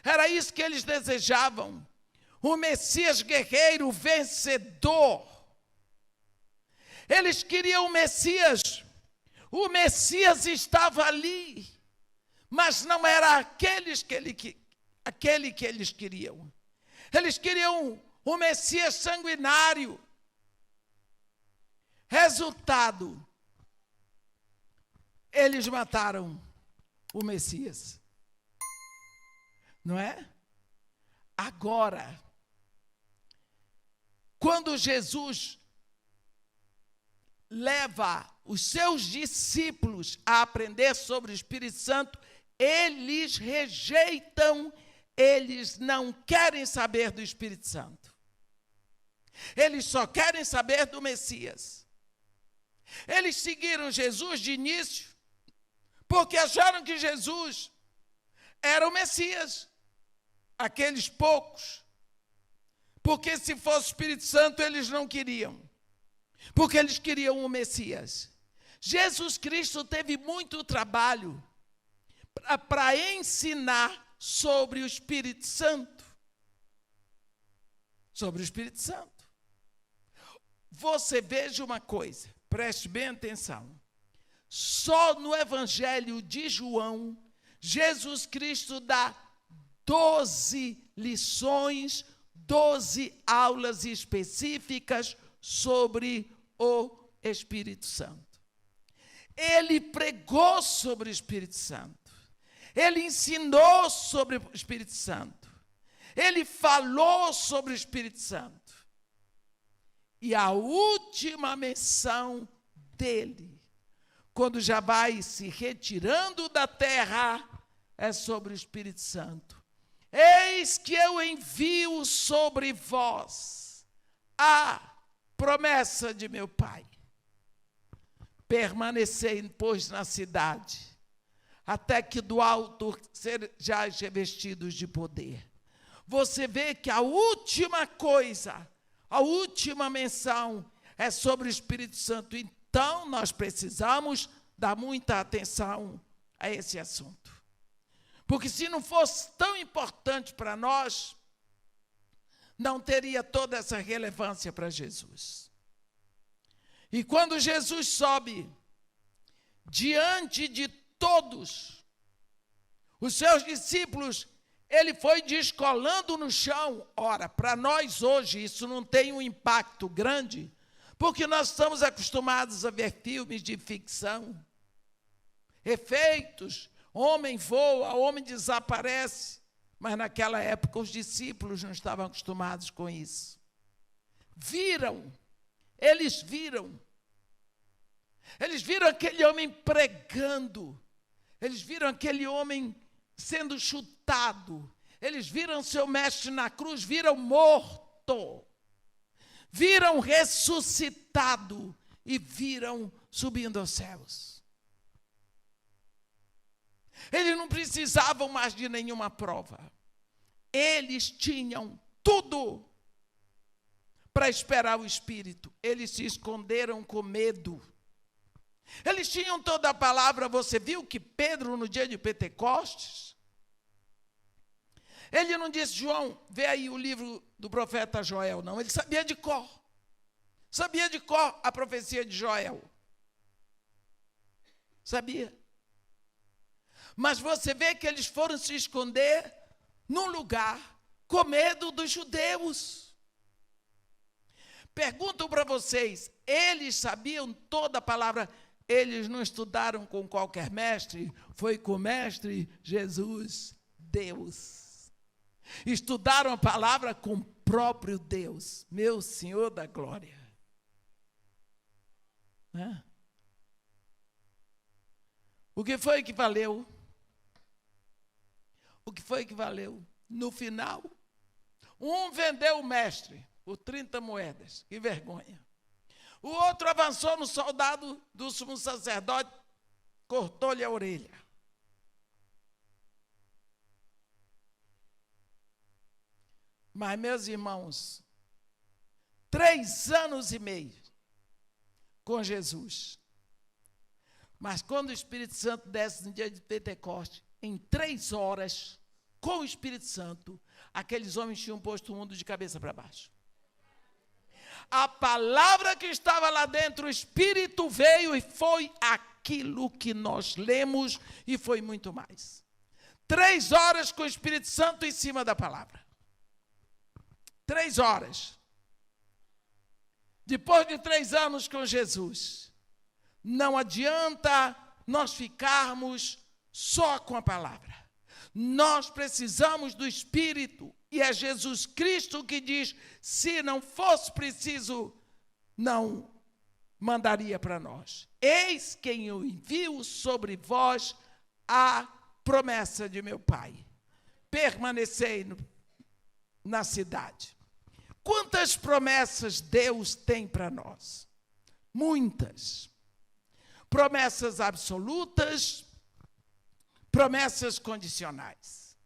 Era isso que eles desejavam. O Messias guerreiro, vencedor. Eles queriam o Messias. O Messias estava ali, mas não era aquele que eles queriam. Eles queriam o Messias sanguinário. Resultado, eles mataram o Messias. Não é? Agora, quando Jesus leva os seus discípulos a aprender sobre o Espírito Santo, eles rejeitam, eles não querem saber do Espírito Santo. Eles só querem saber do Messias. Eles seguiram Jesus de início, porque acharam que Jesus era o Messias. Aqueles poucos. Porque se fosse o Espírito Santo, eles não queriam. Porque eles queriam o Messias. Jesus Cristo teve muito trabalho para ensinar sobre o Espírito Santo. Sobre o Espírito Santo. Você veja uma coisa, preste bem atenção. Só no Evangelho de João, Jesus Cristo dá 12 lições, 12 aulas específicas sobre o Espírito Santo. Ele pregou sobre o Espírito Santo. Ele ensinou sobre o Espírito Santo. Ele falou sobre o Espírito Santo. E a última menção dele, quando já vai se retirando da terra, é sobre o Espírito Santo. Eis que eu envio sobre vós a promessa de meu Pai. Permanecei, pois, na cidade, até que do alto sejais revestidos de poder. Você vê que a última coisa, a última menção é sobre o Espírito Santo. Então, nós precisamos dar muita atenção a esse assunto. Porque se não fosse tão importante para nós, não teria toda essa relevância para Jesus. E quando Jesus sobe diante de todos os seus discípulos, ele foi descolando no chão. Ora, para nós hoje isso não tem um impacto grande, porque nós estamos acostumados a ver filmes de ficção, efeitos, homem voa, homem desaparece, mas naquela época os discípulos não estavam acostumados com isso. Eles viram aquele homem pregando, eles viram aquele homem sendo chutado, eles viram seu mestre na cruz, viram morto, viram ressuscitado e viram subindo aos céus. Eles não precisavam mais de nenhuma prova. Eles tinham tudo para esperar o Espírito. Eles se esconderam com medo. Eles tinham toda a palavra. Você viu que Pedro, no dia de Pentecostes, ele não disse, João, vê aí o livro do profeta Joel, não. Ele sabia de cor. Sabia de cor a profecia de Joel. Sabia. Mas você vê que eles foram se esconder num lugar com medo dos judeus. Pergunto para vocês, eles sabiam toda a palavra? Eles não estudaram com qualquer mestre, foi com o mestre Jesus, Deus. Estudaram a palavra com o próprio Deus, meu Senhor da glória. O que foi que valeu? O que foi que valeu? No final, um vendeu o mestre por 30 moedas. Que vergonha. O outro avançou no soldado do sumo sacerdote, cortou-lhe a orelha. Mas, meus irmãos, 3 anos e meio com Jesus. Mas quando o Espírito Santo desce no dia de Pentecostes, em 3 horas, com o Espírito Santo, aqueles homens tinham posto o mundo de cabeça para baixo. A palavra que estava lá dentro, o Espírito veio e foi aquilo que nós lemos e foi muito mais. 3 horas com o Espírito Santo em cima da palavra. 3 horas. Depois de 3 anos com Jesus, não adianta nós ficarmos só com a palavra. Nós precisamos do Espírito. E é Jesus Cristo que diz, se não fosse preciso, não mandaria para nós: eis quem eu envio sobre vós a promessa de meu Pai. Permanecei na cidade. Quantas promessas Deus tem para nós? Muitas. Promessas absolutas, promessas condicionais.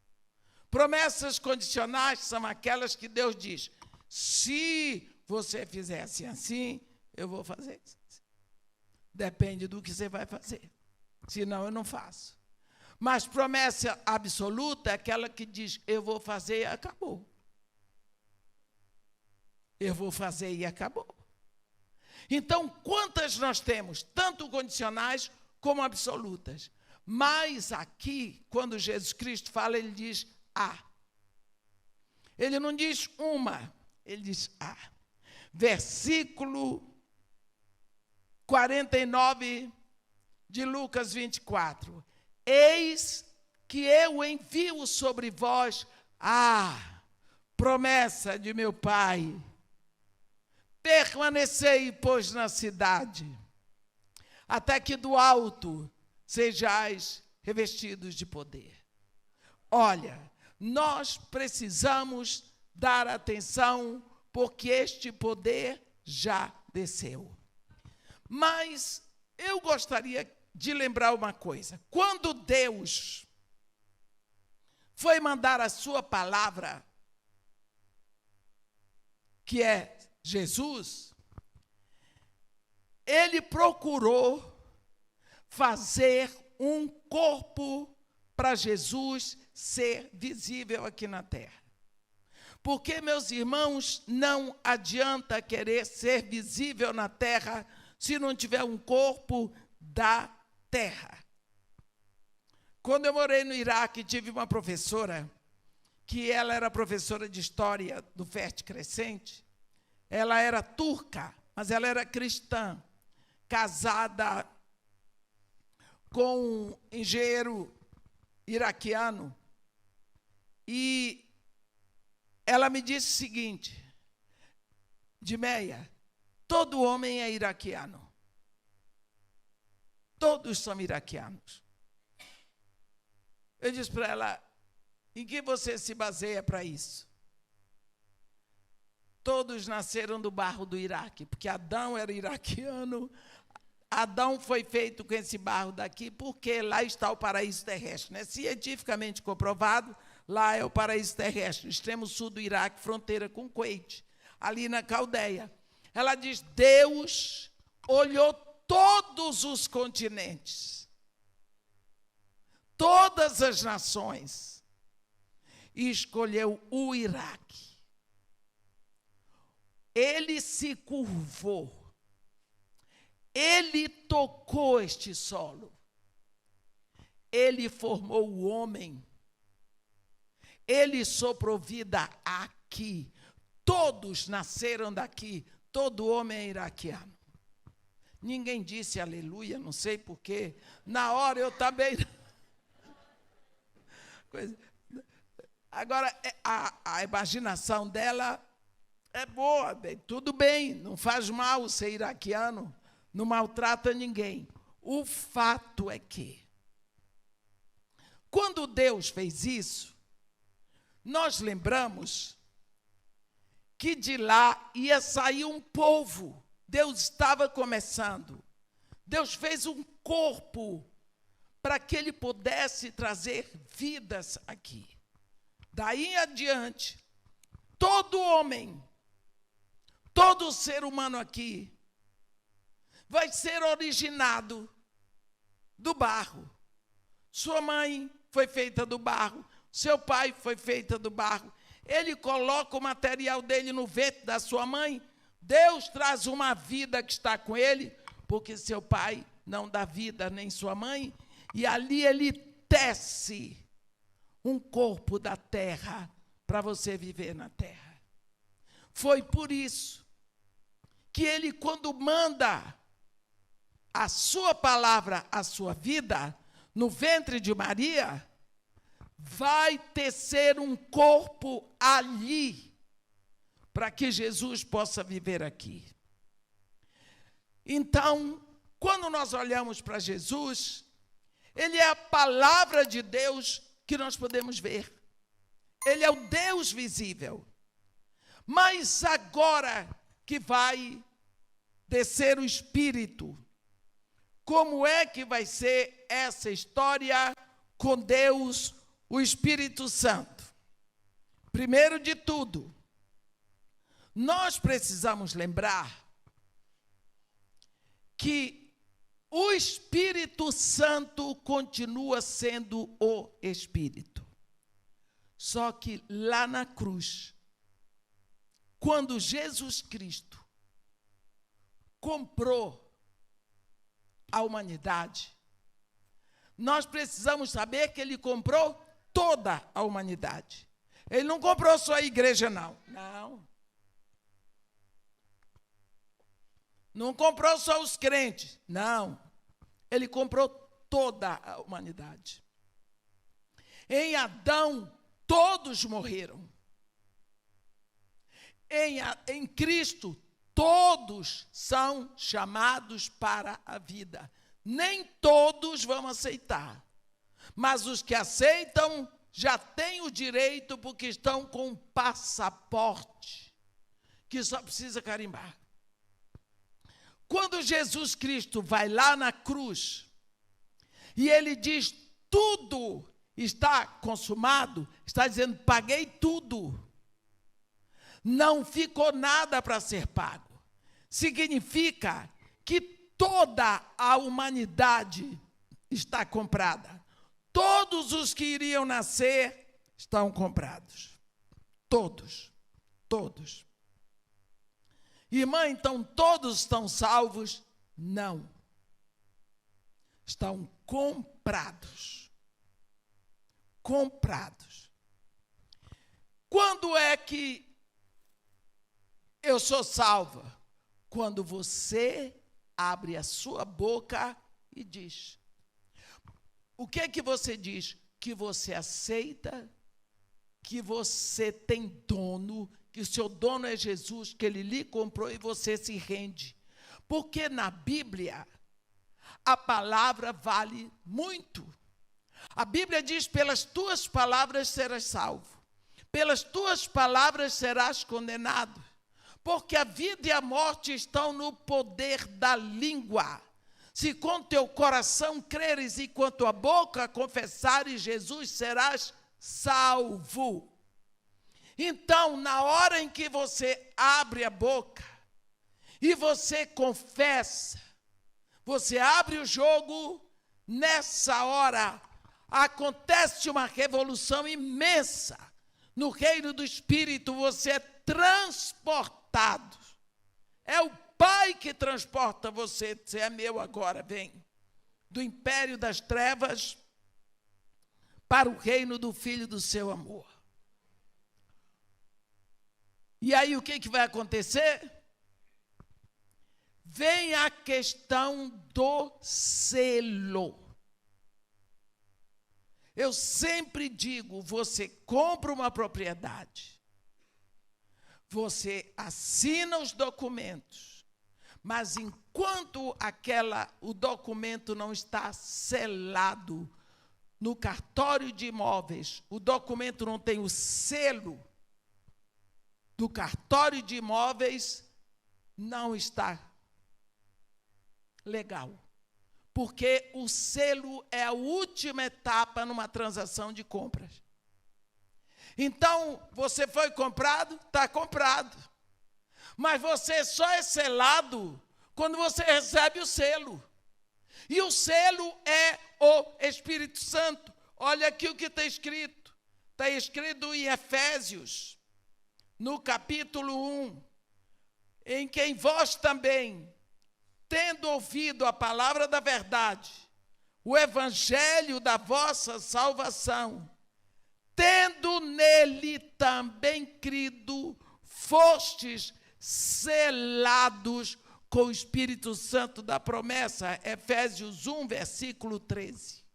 Promessas condicionais são aquelas que Deus diz: se você fizer assim, eu vou fazer isso. Depende do que você vai fazer. Senão eu não faço. Mas promessa absoluta é aquela que diz: eu vou fazer e acabou. Eu vou fazer e acabou. Então, quantas nós temos? Tanto condicionais como absolutas. Mas aqui, quando Jesus Cristo fala, ele diz a. Ele não diz uma, ele diz a. Versículo 49 de Lucas 24. Eis que eu envio sobre vós a promessa de meu Pai. Permanecei, pois, na cidade, até que do alto sejais revestidos de poder. Olha, nós precisamos dar atenção, porque este poder já desceu. Mas eu gostaria de lembrar uma coisa. Quando Deus foi mandar a sua palavra, que é Jesus, ele procurou fazer um corpo para Jesus ser visível aqui na terra. Porque, meus irmãos, não adianta querer ser visível na terra se não tiver um corpo da terra. Quando eu morei no Iraque, tive uma professora, que ela era professora de história do Fértil Crescente. Ela era turca, mas ela era cristã, casada com um engenheiro iraquiano. E ela me disse o seguinte: Dimeia, todo homem é iraquiano. Todos são iraquianos. Eu disse para ela: em que você se baseia para isso? Todos nasceram do barro do Iraque, porque Adão era iraquiano. Adão foi feito com esse barro daqui, porque lá está o paraíso terrestre. Né? Cientificamente comprovado, lá é o paraíso terrestre, extremo sul do Iraque, fronteira com o Kuwait, ali na Caldeia. Ela diz: Deus olhou todos os continentes, todas as nações, e escolheu o Iraque. Ele se curvou, ele tocou este solo, ele formou o homem, ele soprou vida aqui. Todos nasceram daqui, todo homem é iraquiano. Ninguém disse aleluia, não sei porquê. Na hora eu também. Agora, a imaginação dela é boa, bem, tudo bem, não faz mal ser iraquiano, não maltrata ninguém. O fato é que, quando Deus fez isso, nós lembramos que de lá ia sair um povo. Deus estava começando. Deus fez um corpo para que ele pudesse trazer vidas aqui. Daí em adiante, todo homem, todo ser humano aqui vai ser originado do barro. Sua mãe foi feita do barro, seu pai foi feito do barro. Ele coloca o material dele no ventre da sua mãe. Deus traz uma vida que está com ele, porque seu pai não dá vida, nem sua mãe. E ali ele tece um corpo da terra para você viver na terra. Foi por isso que ele, quando manda a sua palavra, a sua vida, no ventre de Maria, vai tecer um corpo ali, para que Jesus possa viver aqui. Então, quando nós olhamos para Jesus, ele é a palavra de Deus que nós podemos ver. Ele é o Deus visível. Mas agora que vai descer o Espírito, como é que vai ser essa história com Deus, o Espírito Santo? Primeiro de tudo, nós precisamos lembrar que o Espírito Santo continua sendo o Espírito. Só que lá na cruz, quando Jesus Cristo comprou a humanidade, nós precisamos saber que ele comprou toda a humanidade. Ele não comprou só a igreja, não. Não comprou só os crentes, não. Ele comprou toda a humanidade. Em Adão, todos morreram. Em Cristo, todos são chamados para a vida. Nem todos vão aceitar, mas os que aceitam já têm o direito porque estão com um passaporte que só precisa carimbar. Quando Jesus Cristo vai lá na cruz e ele diz: tudo está consumado, está dizendo: paguei tudo. Não ficou nada para ser pago. Significa que toda a humanidade está comprada. Todos os que iriam nascer estão comprados. Todos. Irmã, então todos estão salvos? Não. Estão comprados. Comprados. Quando é que eu sou salva? Quando você abre a sua boca e diz. O que é que você diz? Que você aceita, que você tem dono, que o seu dono é Jesus, que ele lhe comprou e você se rende. Porque na Bíblia, a palavra vale muito. A Bíblia diz: pelas tuas palavras serás salvo, pelas tuas palavras serás condenado. Porque a vida e a morte estão no poder da língua. Se com teu coração creres e com a tua boca confessares Jesus, serás salvo. Então, na hora em que você abre a boca e você confessa, você abre o jogo, nessa hora acontece uma revolução imensa. No reino do Espírito você é transportado. É o Pai que transporta você. Você é meu agora, vem. Do império das trevas para o reino do Filho do seu amor. E aí o que vai acontecer? Vem a questão do selo. Eu sempre digo, você compra uma propriedade, você assina os documentos, mas enquanto o documento não está selado no cartório de imóveis, o documento não tem o selo do cartório de imóveis, não está legal. Porque o selo é a última etapa numa transação de compras. Então, você foi comprado? Está comprado. Mas você só é selado quando você recebe o selo. E o selo é o Espírito Santo. Olha aqui o que está escrito. Está escrito em Efésios, no capítulo 1, em quem vós também, tendo ouvido a palavra da verdade, o evangelho da vossa salvação, tendo nele também crido, fostes selados com o Espírito Santo da promessa. Efésios 1, versículo 13.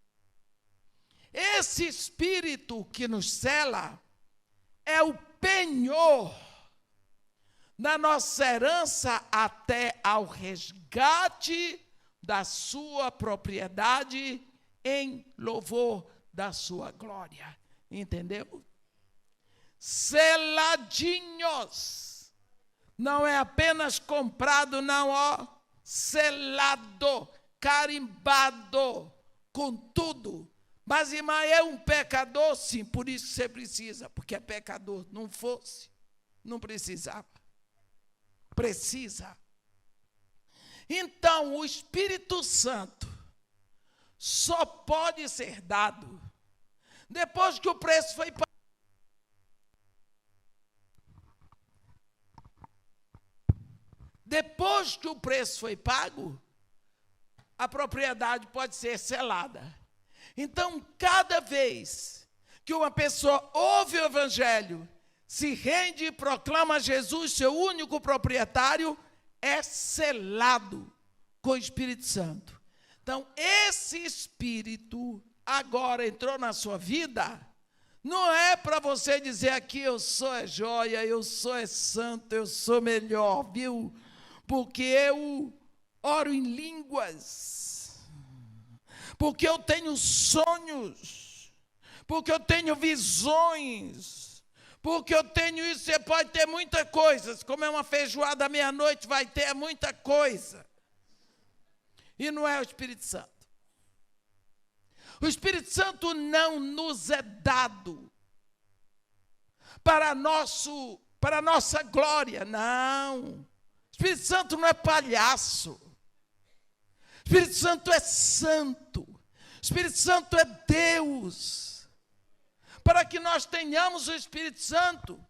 Esse Espírito que nos sela é o penhor na nossa herança até ao resgate da sua propriedade em louvor da sua glória. Entendeu? Seladinhos. Não é apenas comprado, não, ó. Selado, carimbado, com tudo. Mas, irmã, é um pecador? Sim, por isso você precisa, porque é pecador. Não fosse, não precisava. Precisa. Então, o Espírito Santo só pode ser dado depois que o preço foi pago. Depois que o preço foi pago, a propriedade pode ser selada. Então, cada vez que uma pessoa ouve o Evangelho, se rende e proclama Jesus seu único proprietário, é selado com o Espírito Santo. Então, esse Espírito agora entrou na sua vida, não é para você dizer aqui, eu sou é joia, eu sou é santo, eu sou melhor, viu? Porque eu oro em línguas, porque eu tenho sonhos, porque eu tenho visões, porque eu tenho isso. Você pode ter muita coisa, se comer uma feijoada à meia-noite, vai ter muita coisa. E não é o Espírito Santo. O Espírito Santo não nos é dado para nossa glória, não. O Espírito Santo não é palhaço. O Espírito Santo é santo. O Espírito Santo é Deus. Para que nós tenhamos o Espírito Santo,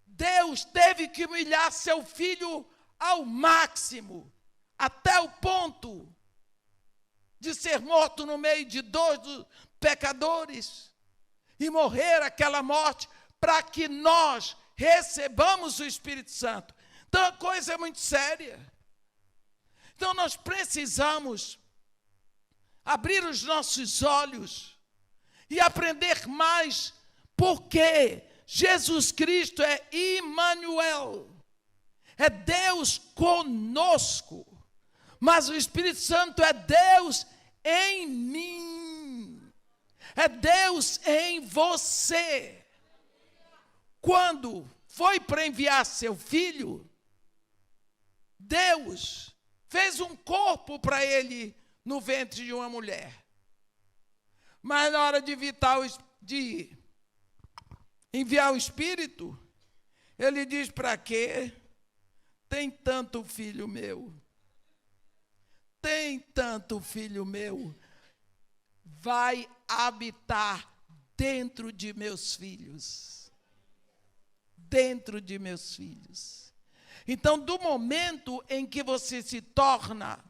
Deus teve que humilhar seu Filho ao máximo, até o ponto de ser morto no meio de dois pecadores e morrer aquela morte para que nós recebamos o Espírito Santo. Então a coisa é muito séria. Então nós precisamos abrir os nossos olhos e aprender mais, porque Jesus Cristo é Emmanuel, é Deus conosco, mas o Espírito Santo é Deus em mim, é Deus em você. Quando foi para enviar seu Filho, Deus fez um corpo para ele no ventre de uma mulher. Mas na hora de enviar o Espírito, ele diz: para quê? Tem tanto filho meu. Tem tanto filho meu. Vai habitar dentro de meus filhos. Dentro de meus filhos. Então, do momento em que você se torna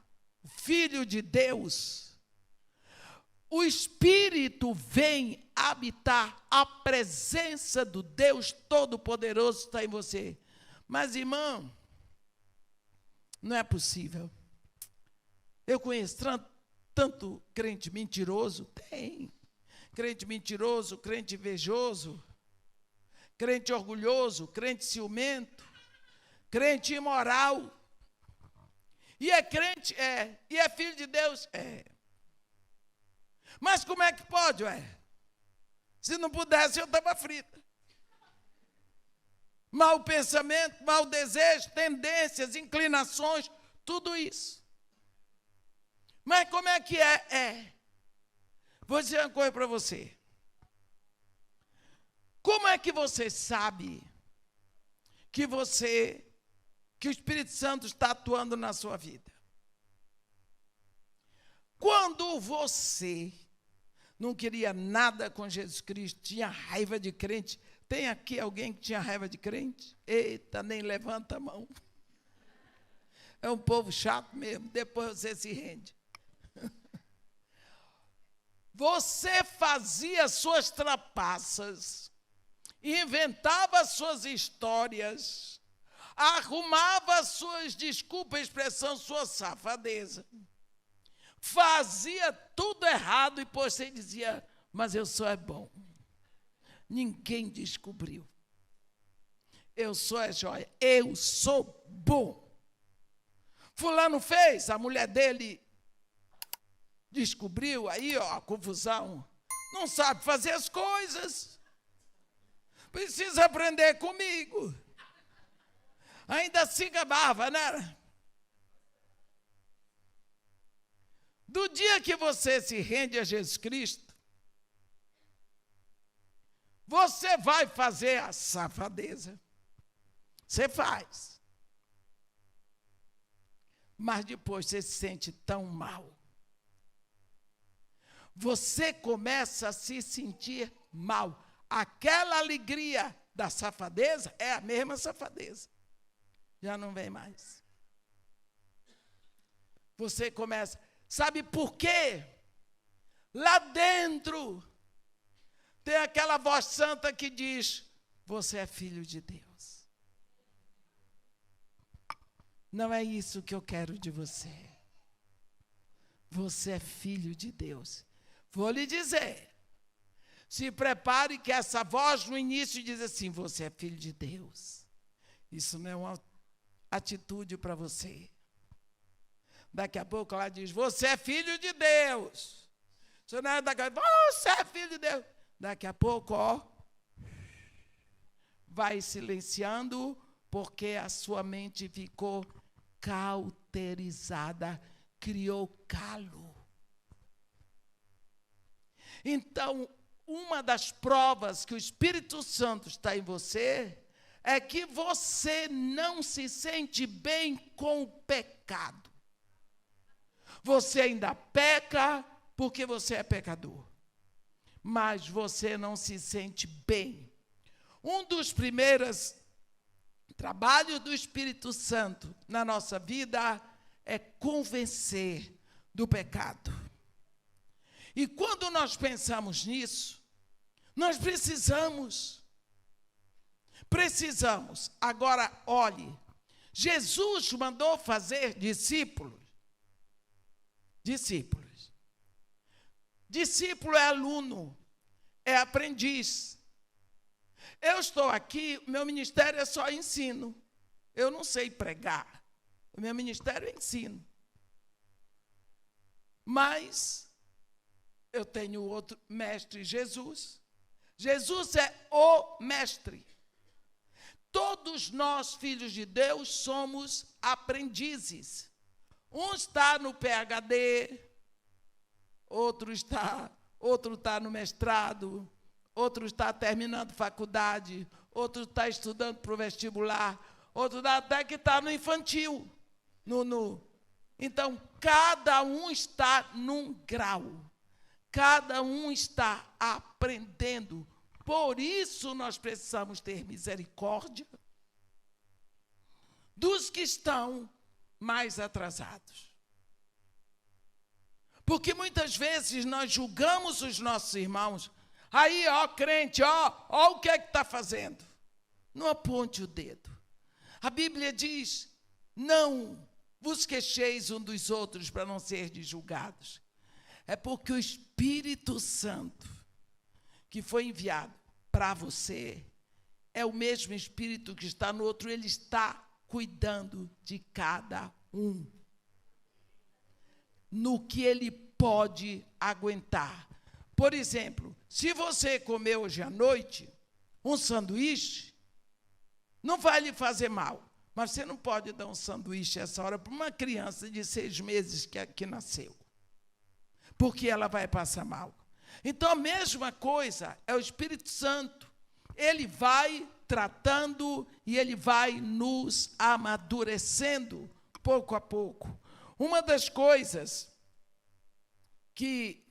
filho de Deus, o Espírito vem habitar, a presença do Deus Todo-Poderoso está em você. Mas, irmão, não é possível. Eu conheço tanto crente mentiroso. Tem. Crente mentiroso, crente invejoso, crente orgulhoso, crente ciumento, crente imoral. E é crente? É. E é filho de Deus? É. Mas como é que pode, ué? Se não pudesse, eu estava frita. Mau pensamento, mau desejo, tendências, inclinações, tudo isso. Mas como é que é? É. Vou dizer uma coisa para você. Como é que você sabe que o Espírito Santo está atuando na sua vida? Quando você não queria nada com Jesus Cristo, tinha raiva de crente. Tem aqui alguém que tinha raiva de crente? Eita, nem levanta a mão. É um povo chato mesmo, depois você se rende. Você fazia suas trapaças, inventava suas histórias, arrumava suas desculpas, expressão, sua safadeza. Fazia tudo errado e depois você dizia: mas eu sou bom. Ninguém descobriu. eu sou a joia, eu sou bom. Fulano fez, a mulher dele descobriu aí, ó, a confusão. Não sabe fazer as coisas. Precisa aprender comigo. Ainda se gabava, né? Do dia que você se rende a Jesus Cristo, você vai fazer a safadeza. Você faz. Mas depois você se sente tão mal. Você começa a se sentir mal. Aquela alegria da safadeza é a mesma safadeza. Já não vem mais. Você começa... Sabe por quê? Lá dentro tem aquela voz santa que diz: você é filho de Deus. Não é isso que eu quero de você. Você é filho de Deus. Vou lhe dizer, se prepare que essa voz no início diz assim: você é filho de Deus. Isso não é uma atitude para você. Daqui a pouco ela diz: você é filho de Deus. Você não é você é filho de Deus. Daqui a pouco, ó, vai silenciando, porque a sua mente ficou cauterizada, criou calo. Então, uma das provas que o Espírito Santo está em você é que você não se sente bem com o pecado. Você ainda peca porque você é pecador, mas você não se sente bem. Um dos primeiros trabalhos do Espírito Santo na nossa vida é convencer do pecado. E quando nós pensamos nisso, nós precisamos. Agora, olhe, Jesus mandou fazer discípulos. Discípulo é aluno, é aprendiz. Eu estou aqui, meu ministério é só ensino. Eu não sei pregar. O meu ministério é ensino. Mas eu tenho outro mestre, Jesus. Jesus é o mestre. Todos nós, filhos de Deus, somos aprendizes. Um está no PhD, outro está no mestrado, outro está terminando faculdade, outro está estudando para o vestibular, outro até que está no infantil. Então, cada um está num grau, cada um está aprendendo. Por isso, nós precisamos ter misericórdia dos que estão mais atrasados. Porque muitas vezes nós julgamos os nossos irmãos. Aí, ó, crente, ó o que é que está fazendo. Não aponte o dedo. A Bíblia diz: não vos queixeis um dos outros para não serdes julgados. É porque o Espírito Santo que foi enviado para você é o mesmo Espírito que está no outro. Ele está cuidando de cada um, no que ele pode aguentar. Por exemplo, se você comer hoje à noite um sanduíche, não vai lhe fazer mal, mas você não pode dar um sanduíche a essa hora para uma criança de 6 meses que nasceu, porque ela vai passar mal. Então, a mesma coisa é o Espírito Santo. Ele vai tratando e ele vai nos amadurecendo pouco a pouco. Uma das coisas que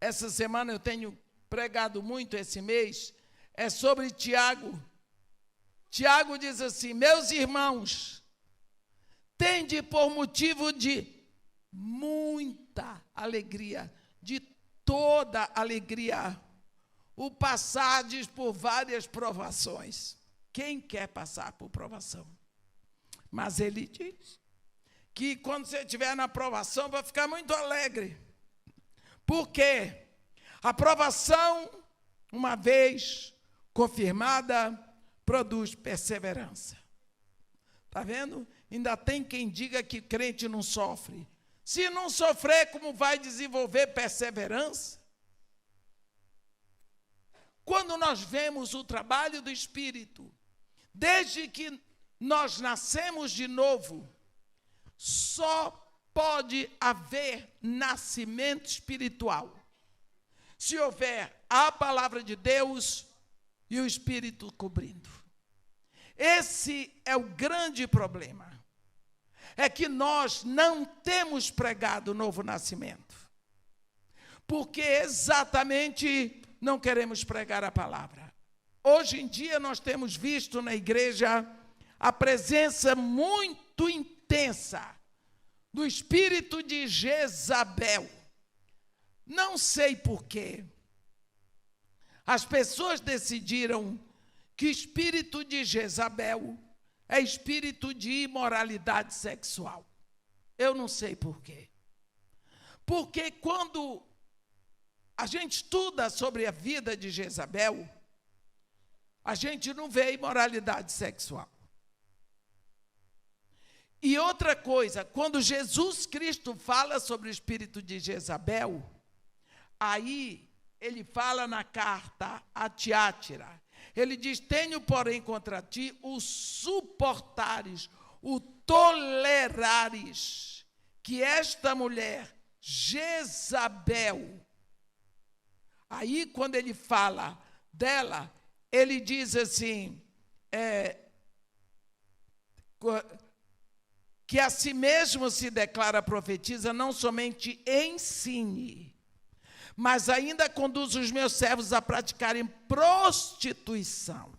essa semana eu tenho pregado muito esse mês é sobre Tiago. Tiago diz assim: meus irmãos, tende por motivo de muita alegria, de toda alegria, o passardes por várias provações. Quem quer passar por provação? Mas ele diz que quando você estiver na provação, vai ficar muito alegre. Por quê? A provação, uma vez confirmada, produz perseverança. Está vendo? Ainda tem quem diga que crente não sofre. Se não sofrer, como vai desenvolver perseverança? Quando nós vemos o trabalho do Espírito, desde que nós nascemos de novo, só pode haver nascimento espiritual se houver a palavra de Deus e o Espírito cobrindo. Esse é o grande problema. É que nós não temos pregado o novo nascimento. Porque exatamente não queremos pregar a palavra. Hoje em dia nós temos visto na igreja a presença muito intensa do espírito de Jezabel. Não sei porquê. As pessoas decidiram que o espírito de Jezabel é espírito de imoralidade sexual. Eu não sei porquê. Porque quando a gente estuda sobre a vida de Jezabel, a gente não vê imoralidade sexual. E outra coisa, quando Jesus Cristo fala sobre o espírito de Jezabel, aí ele fala na carta a Tiátira, ele diz: tenho, porém, contra ti o suportares, o tolerares, que esta mulher, Jezabel, aí quando ele fala dela, ele diz assim, que a si mesmo se declara profetiza, não somente ensine, mas ainda conduz os meus servos a praticarem prostituição.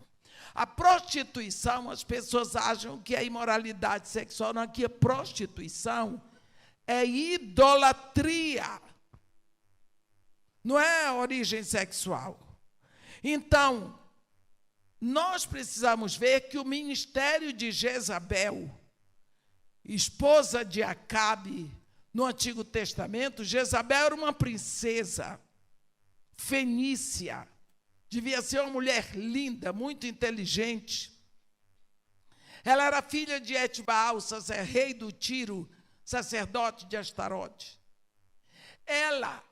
A prostituição, as pessoas acham que é imoralidade sexual, não, aqui a prostituição é idolatria, não é origem sexual. Então, nós precisamos ver que o ministério de Jezabel, esposa de Acabe, no Antigo Testamento, Jezabel era uma princesa fenícia, devia ser uma mulher linda, muito inteligente. Ela era filha de Etbaal, rei do Tiro, sacerdote de Astarote. Ela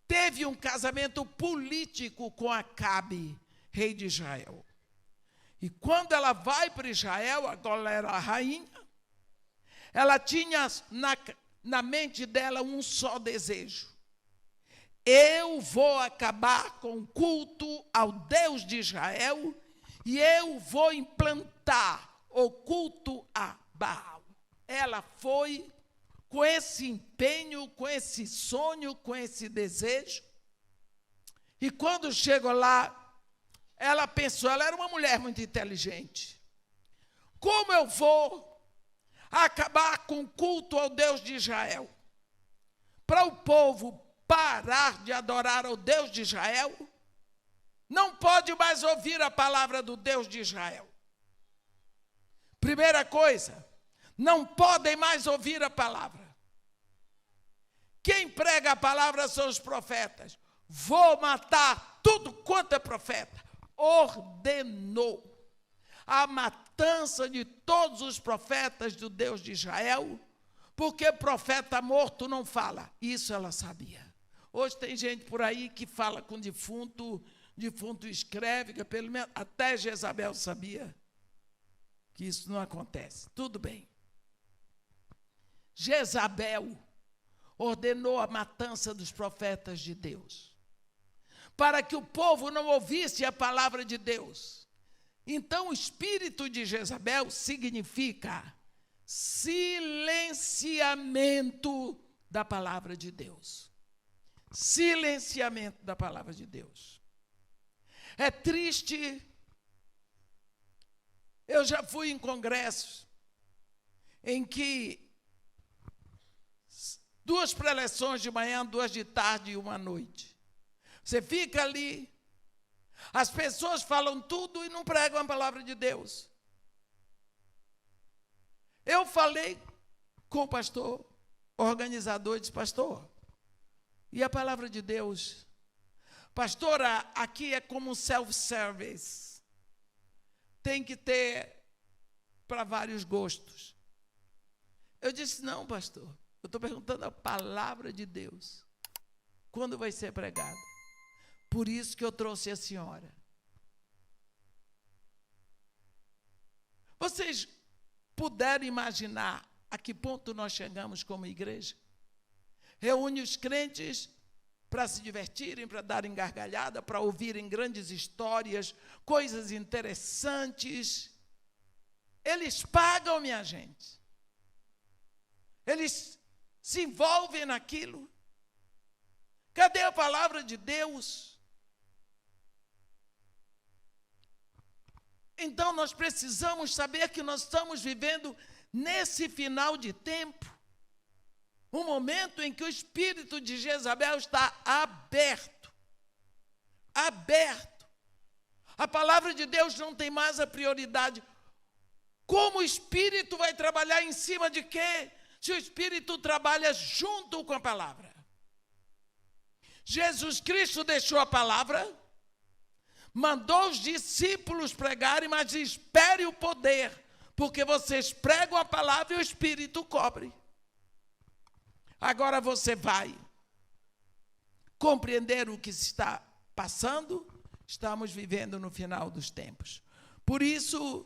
teve um casamento político com Acabe, rei de Israel. E quando ela vai para Israel, agora ela era a rainha, ela tinha na mente dela um só desejo: eu vou acabar com o culto ao Deus de Israel e eu vou implantar o culto a Baal. Ela foi com esse empenho, com esse sonho, com esse desejo. E quando chegou lá, ela pensou, ela era uma mulher muito inteligente: como eu vou acabar com o culto ao Deus de Israel, para o povo parar de adorar ao Deus de Israel? Não pode mais ouvir a palavra do Deus de Israel. Primeira coisa, não podem mais ouvir a palavra. Quem prega a palavra são os profetas. Vou matar tudo quanto é profeta. Ordenou a matança de todos os profetas do Deus de Israel, porque profeta morto não fala. Isso ela sabia. Hoje tem gente por aí que fala com defunto, defunto escreve, que pelo menos até Jezabel sabia que isso não acontece. Tudo bem. Jezabel ordenou a matança dos profetas de Deus, para que o povo não ouvisse a palavra de Deus. Então, o espírito de Jezabel significa silenciamento da palavra de Deus. Silenciamento da palavra de Deus. É triste. Eu já fui em congressos em que 2 preleções de manhã, 2 de tarde e 1 à noite. Você fica ali, as pessoas falam tudo e não pregam a palavra de Deus. Eu falei com o pastor, organizador, e disse: pastor, e a palavra de Deus? Pastora, aqui é como um self-service. tem que ter para vários gostos. Eu disse, não, pastor, eu estou perguntando a palavra de Deus. Quando vai ser pregada? Por isso que eu trouxe a senhora. Vocês puderam imaginar a que ponto nós chegamos como igreja? Reúne os crentes para se divertirem, para darem gargalhada, para ouvirem grandes histórias, coisas interessantes. Eles pagam, minha gente. Eles se envolvem naquilo. Cadê a palavra de Deus? Então nós precisamos saber que nós estamos vivendo nesse final de tempo, um momento em que o espírito de Jezabel está aberto. Aberto. A palavra de Deus não tem mais a prioridade. Como o espírito vai trabalhar em cima de quê? Se o espírito trabalha junto com a palavra. Jesus Cristo deixou a palavra, mandou os discípulos pregarem, mas espere o poder, porque vocês pregam a palavra e o espírito cobre. Agora você vai compreender o que está passando. Estamos vivendo no final dos tempos. Por isso,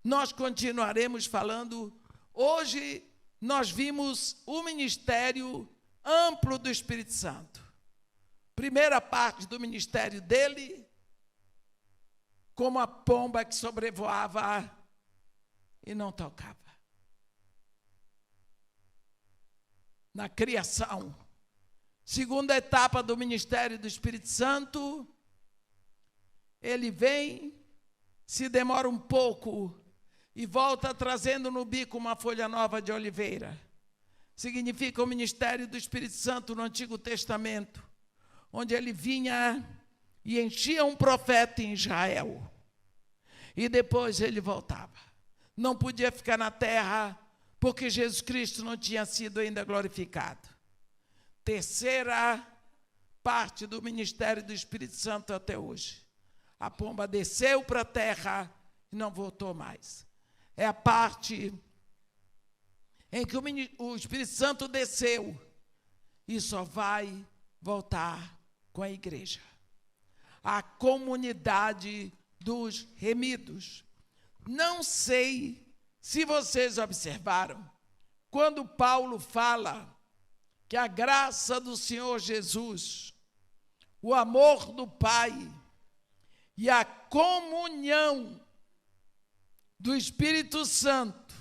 nós continuaremos falando. Hoje, nós vimos o ministério amplo do Espírito Santo. Primeira parte do ministério dele, como a pomba que sobrevoava e não tocava. Na criação. Segunda etapa do ministério do Espírito Santo, ele vem, se demora um pouco e volta trazendo no bico uma folha nova de oliveira. Significa o ministério do Espírito Santo no Antigo Testamento, onde ele vinha e enchia um profeta em Israel. E depois ele voltava. Não podia ficar na terra, porque Jesus Cristo não tinha sido ainda glorificado. Terceira parte do ministério do Espírito Santo até hoje. A pomba desceu para a terra e não voltou mais. É a parte em que o Espírito Santo desceu e só vai voltar com a igreja. A comunidade dos remidos. Não sei se vocês observaram, quando Paulo fala que a graça do Senhor Jesus, o amor do Pai e a comunhão do Espírito Santo.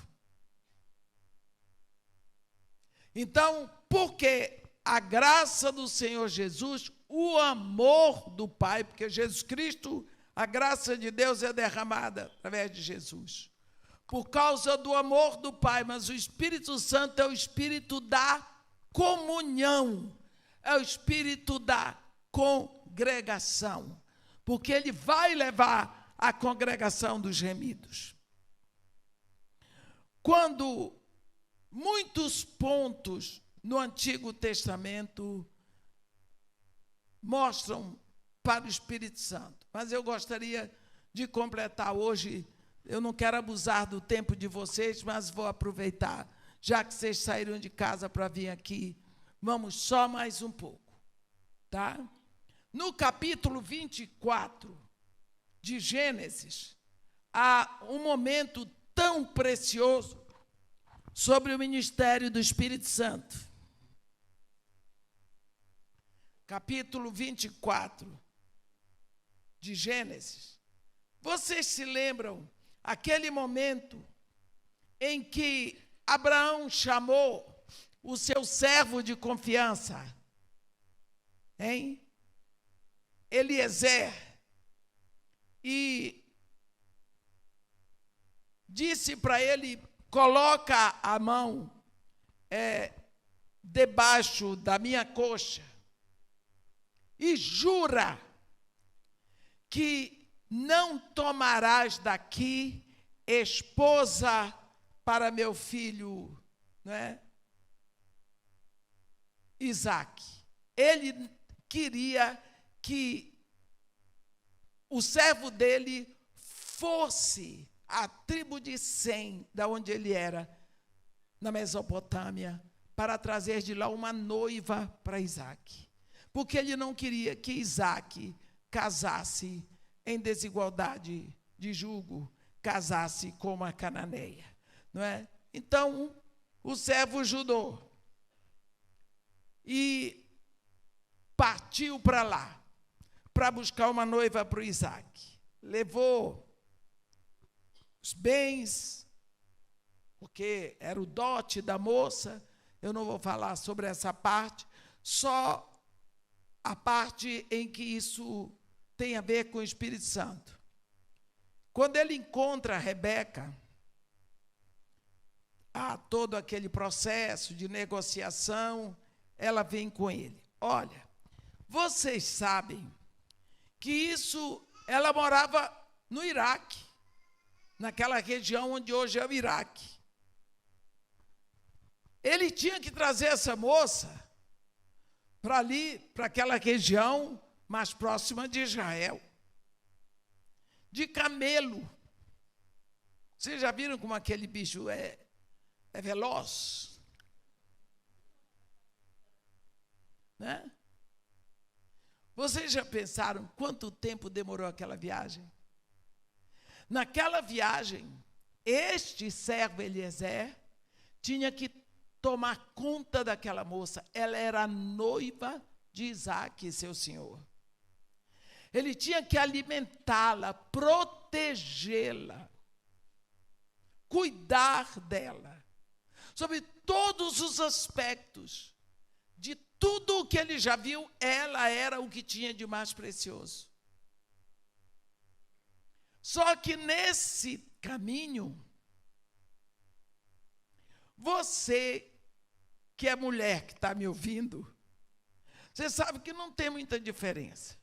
Então, porque a graça do Senhor Jesus, o amor do Pai, porque Jesus Cristo, a graça de Deus é derramada através de Jesus. Por causa do amor do Pai, mas o Espírito Santo é o Espírito da comunhão, é o Espírito da congregação, porque ele vai levar a congregação dos remidos. Quando muitos pontos no Antigo Testamento mostram para o Espírito Santo, mas eu gostaria de completar hoje. Eu não quero abusar do tempo de vocês, mas vou aproveitar, já que vocês saíram de casa para vir aqui, vamos só mais um pouco, tá? No capítulo 24 de Gênesis, há um momento tão precioso sobre o ministério do Espírito Santo. Capítulo 24 de Gênesis. Vocês se lembram aquele momento em que Abraão chamou o seu servo de confiança, hein? Eliezer, e disse para ele: coloca a mão debaixo da minha coxa e jura que não tomarás daqui esposa para meu filho, né, Isaque. Ele queria que o servo dele fosse à tribo de Sem, da onde ele era, na Mesopotâmia, para trazer de lá uma noiva para Isaac. Porque ele não queria que Isaac casasse em desigualdade de julgo, casasse com uma cananeia, não é? Então, o servo judou e partiu para lá, para buscar uma noiva para o Isaac. Levou os bens, porque era o dote da moça. Eu não vou falar sobre essa parte, só a parte em que isso tem a ver com o Espírito Santo. Quando ele encontra a Rebeca, há todo aquele processo de negociação, ela vem com ele. Olha, vocês sabem que ela morava no Iraque, naquela região onde hoje é o Iraque. Ele tinha que trazer essa moça para ali, para aquela região mais próxima de Israel, de camelo. Vocês já viram como aquele bicho é veloz? Né? Vocês já pensaram quanto tempo demorou aquela viagem? Naquela viagem, este servo Eliezer tinha que tomar conta daquela moça. Ela era a noiva de Isaac, seu senhor. Ele tinha que alimentá-la, protegê-la, cuidar dela, sobre todos os aspectos. De tudo o que ele já viu, ela era o que tinha de mais precioso. Só que nesse caminho, você que é mulher, que está me ouvindo, você sabe que não tem muita diferença.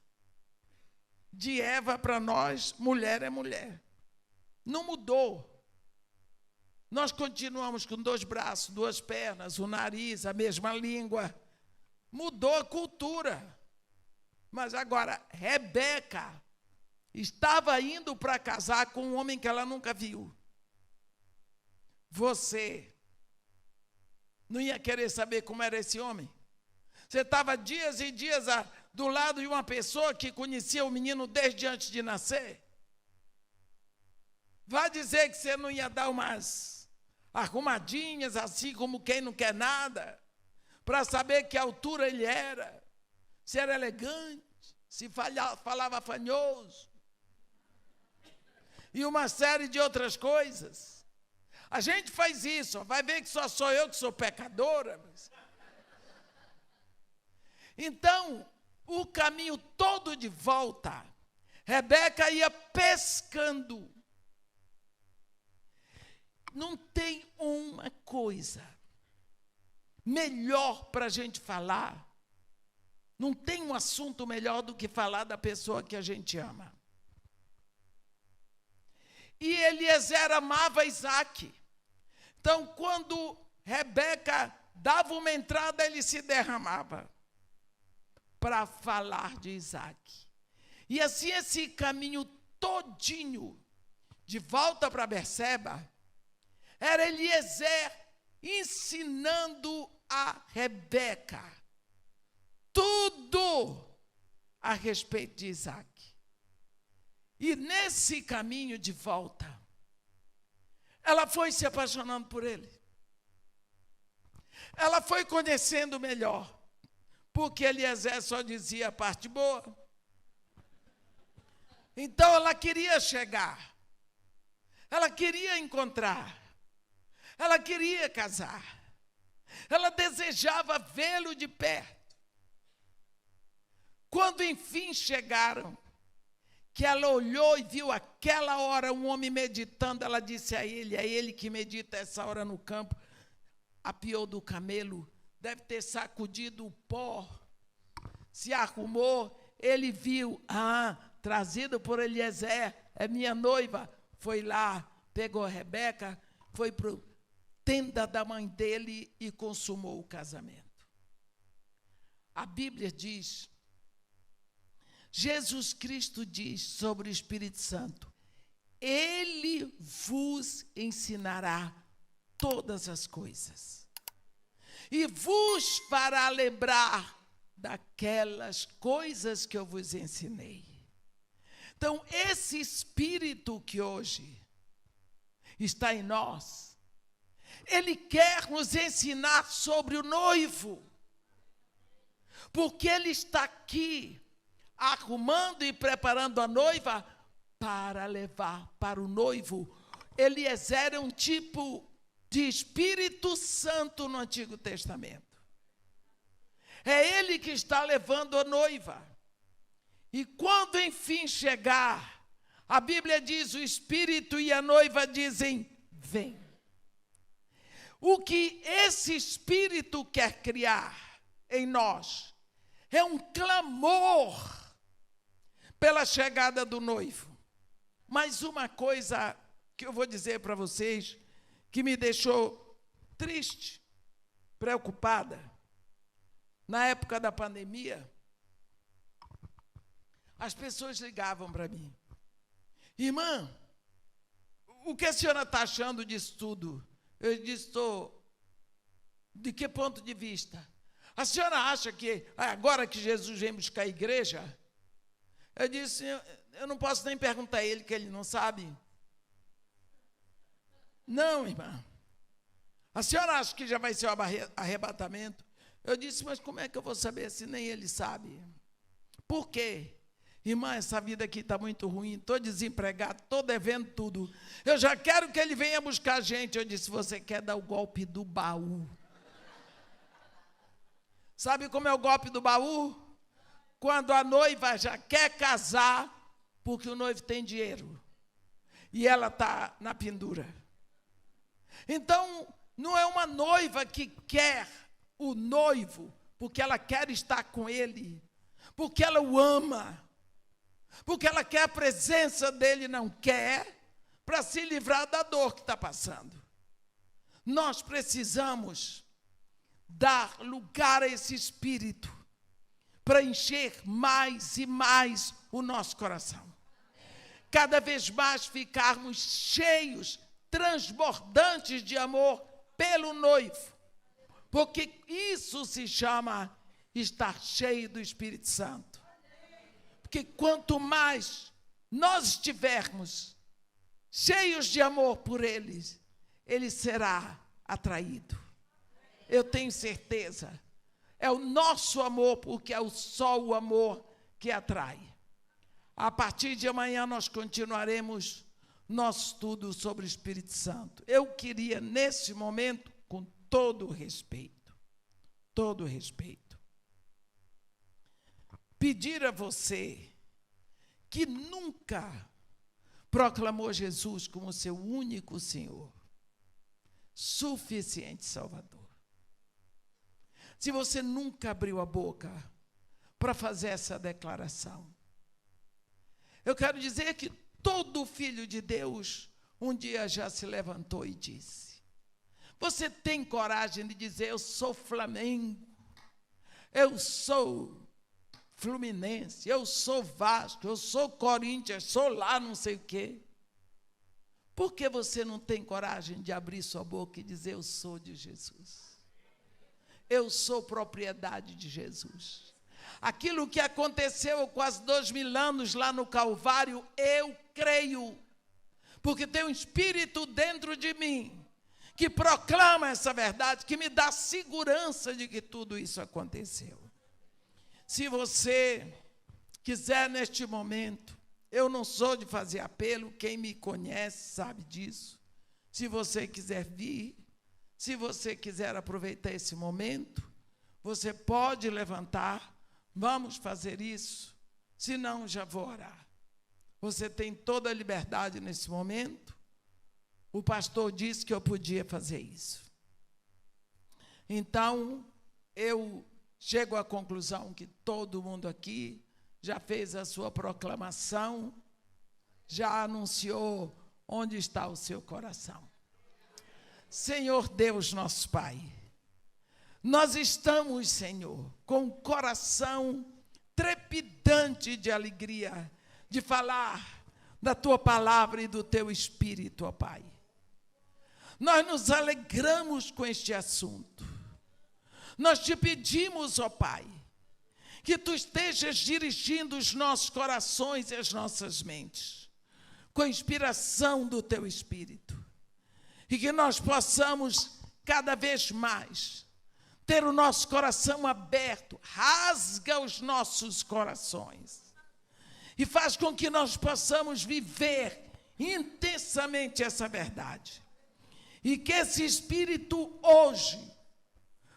De Eva para nós, mulher é mulher. Não mudou. Nós continuamos com 2 braços, 2 pernas, o nariz, a mesma língua. Mudou a cultura. Mas agora, Rebeca estava indo para casar com um homem que ela nunca viu. Você não ia querer saber como era esse homem? Você estava dias e dias do lado de uma pessoa que conhecia o menino desde antes de nascer? Vai dizer que você não ia dar umas arrumadinhas, assim como quem não quer nada, para saber que altura ele era, se era elegante, se falava fanhoso, e uma série de outras coisas. A gente faz isso, vai ver que só sou eu que sou pecadora. Mas... Então, o caminho todo de volta, Rebeca ia pescando. Não tem uma coisa melhor para a gente falar, não tem um assunto melhor do que falar da pessoa que a gente ama. E Eliezer amava Isaac. Então, quando Rebeca dava uma entrada, ele se derramava para falar de Isaac. E assim, esse caminho todinho de volta para Berseba, era Eliezer ensinando a Rebeca tudo a respeito de Isaac. E nesse caminho de volta, ela foi se apaixonando por ele. Ela foi conhecendo melhor, porque Eliezer só dizia a parte boa. Então ela queria chegar, ela queria encontrar, ela queria casar, ela desejava vê-lo de perto. Quando enfim chegaram, que ela olhou e viu aquela hora um homem meditando, ela disse a ele, é ele que medita essa hora no campo, apiou do camelo, deve ter sacudido o pó, se arrumou, ele viu, trazido por Eliezer, é minha noiva, foi lá, pegou a Rebeca, foi para a tenda da mãe dele e consumou o casamento. A Bíblia diz, Jesus Cristo diz sobre o Espírito Santo, Ele vos ensinará todas as coisas e vos fará lembrar daquelas coisas que eu vos ensinei. Então, esse Espírito que hoje está em nós, ele quer nos ensinar sobre o noivo, porque ele está aqui arrumando e preparando a noiva para levar para o noivo. Eliezer é um tipo de Espírito Santo no Antigo Testamento. É ele que está levando a noiva. E quando enfim chegar, a Bíblia diz, o Espírito e a noiva dizem, vem. O que esse Espírito quer criar em nós é um clamor pela chegada do noivo. Mas uma coisa que eu vou dizer para vocês, que me deixou triste, preocupada, na época da pandemia, as pessoas ligavam para mim. Irmã, o que a senhora está achando disso tudo? Eu disse, estou. De que ponto de vista? A senhora acha que agora que Jesus vem buscar a igreja? Eu disse, eu não posso nem perguntar a ele, que ele não sabe. Não, irmã. A senhora acha que já vai ser o arrebatamento? Eu disse, mas como é que eu vou saber se nem ele sabe? Por quê? Irmã, essa vida aqui está muito ruim, estou desempregado, estou devendo tudo. Eu já quero que ele venha buscar a gente. Eu disse, você quer dar o golpe do baú? Sabe como é o golpe do baú? Quando a noiva já quer casar, porque o noivo tem dinheiro, e ela está na pendura. Então, não é uma noiva que quer o noivo, porque ela quer estar com ele, porque ela o ama, porque ela quer a presença dele, não quer, para se livrar da dor que está passando. Nós precisamos dar lugar a esse Espírito, para encher mais e mais o nosso coração. Cada vez mais ficarmos cheios, transbordantes de amor pelo noivo, porque isso se chama estar cheio do Espírito Santo. Porque quanto mais nós estivermos cheios de amor por ele, ele será atraído. Eu tenho certeza. É o nosso amor, porque é só o amor que atrai. A partir de amanhã nós continuaremos nosso estudo sobre o Espírito Santo. Eu queria, nesse momento, com todo o respeito, pedir a você que nunca proclamou Jesus como seu único Senhor, suficiente Salvador. Se você nunca abriu a boca para fazer essa declaração, eu quero dizer que todo filho de Deus um dia já se levantou e disse: você tem coragem de dizer, eu sou Flamengo, eu sou Fluminense, eu sou Vasco, eu sou Corinthians, sou lá não sei o quê? Por que você não tem coragem de abrir sua boca e dizer, eu sou de Jesus? Eu sou propriedade de Jesus. Aquilo que aconteceu há quase 2000 anos lá no Calvário, eu creio, porque tem um Espírito dentro de mim, que proclama essa verdade, que me dá segurança de que tudo isso aconteceu. Se você quiser neste momento, eu não sou de fazer apelo, quem me conhece sabe disso. Se você quiser vir, se você quiser aproveitar esse momento, você pode levantar, vamos fazer isso, senão já vou orar. Você tem toda a liberdade nesse momento. O pastor disse que eu podia fazer isso. Então, eu chego à conclusão que todo mundo aqui já fez a sua proclamação, já anunciou onde está o seu coração. Senhor Deus, nosso Pai, nós estamos, Senhor, com o coração trepidante de alegria, de falar da tua palavra e do teu Espírito, ó Pai. Nós nos alegramos com este assunto. Nós te pedimos, ó Pai, que tu estejas dirigindo os nossos corações e as nossas mentes, com a inspiração do teu Espírito, e que nós possamos cada vez mais ter o nosso coração aberto. Rasga os nossos corações e faz com que nós possamos viver intensamente essa verdade, e que esse Espírito hoje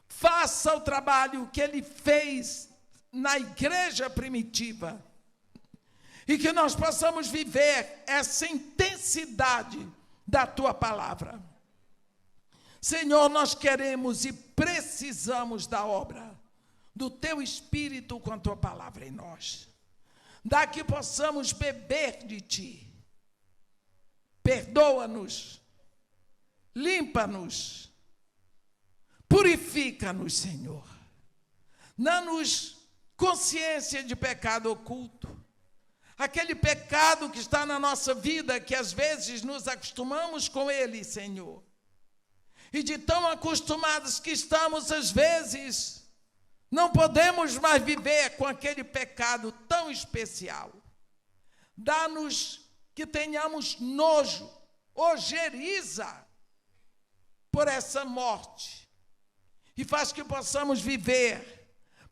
faça o trabalho que ele fez na igreja primitiva, e que nós possamos viver essa intensidade da tua palavra. Senhor, nós queremos e precisamos da obra do teu Espírito com a tua palavra em nós. Dá que possamos beber de ti. Perdoa-nos, limpa-nos, purifica-nos, Senhor. Dá-nos consciência de pecado oculto, aquele pecado que está na nossa vida, que às vezes nos acostumamos com ele, Senhor, e de tão acostumados que estamos, às vezes, não podemos mais viver com aquele pecado tão especial. Dá-nos que tenhamos nojo, ojeriza por essa morte, e faz que possamos viver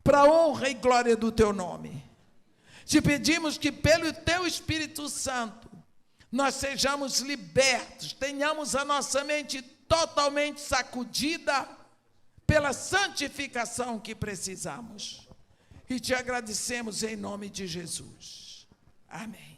para a honra e glória do teu nome. Te pedimos que pelo teu Espírito Santo nós sejamos libertos, tenhamos a nossa mente totalmente sacudida pela santificação que precisamos. E te agradecemos em nome de Jesus. Amém.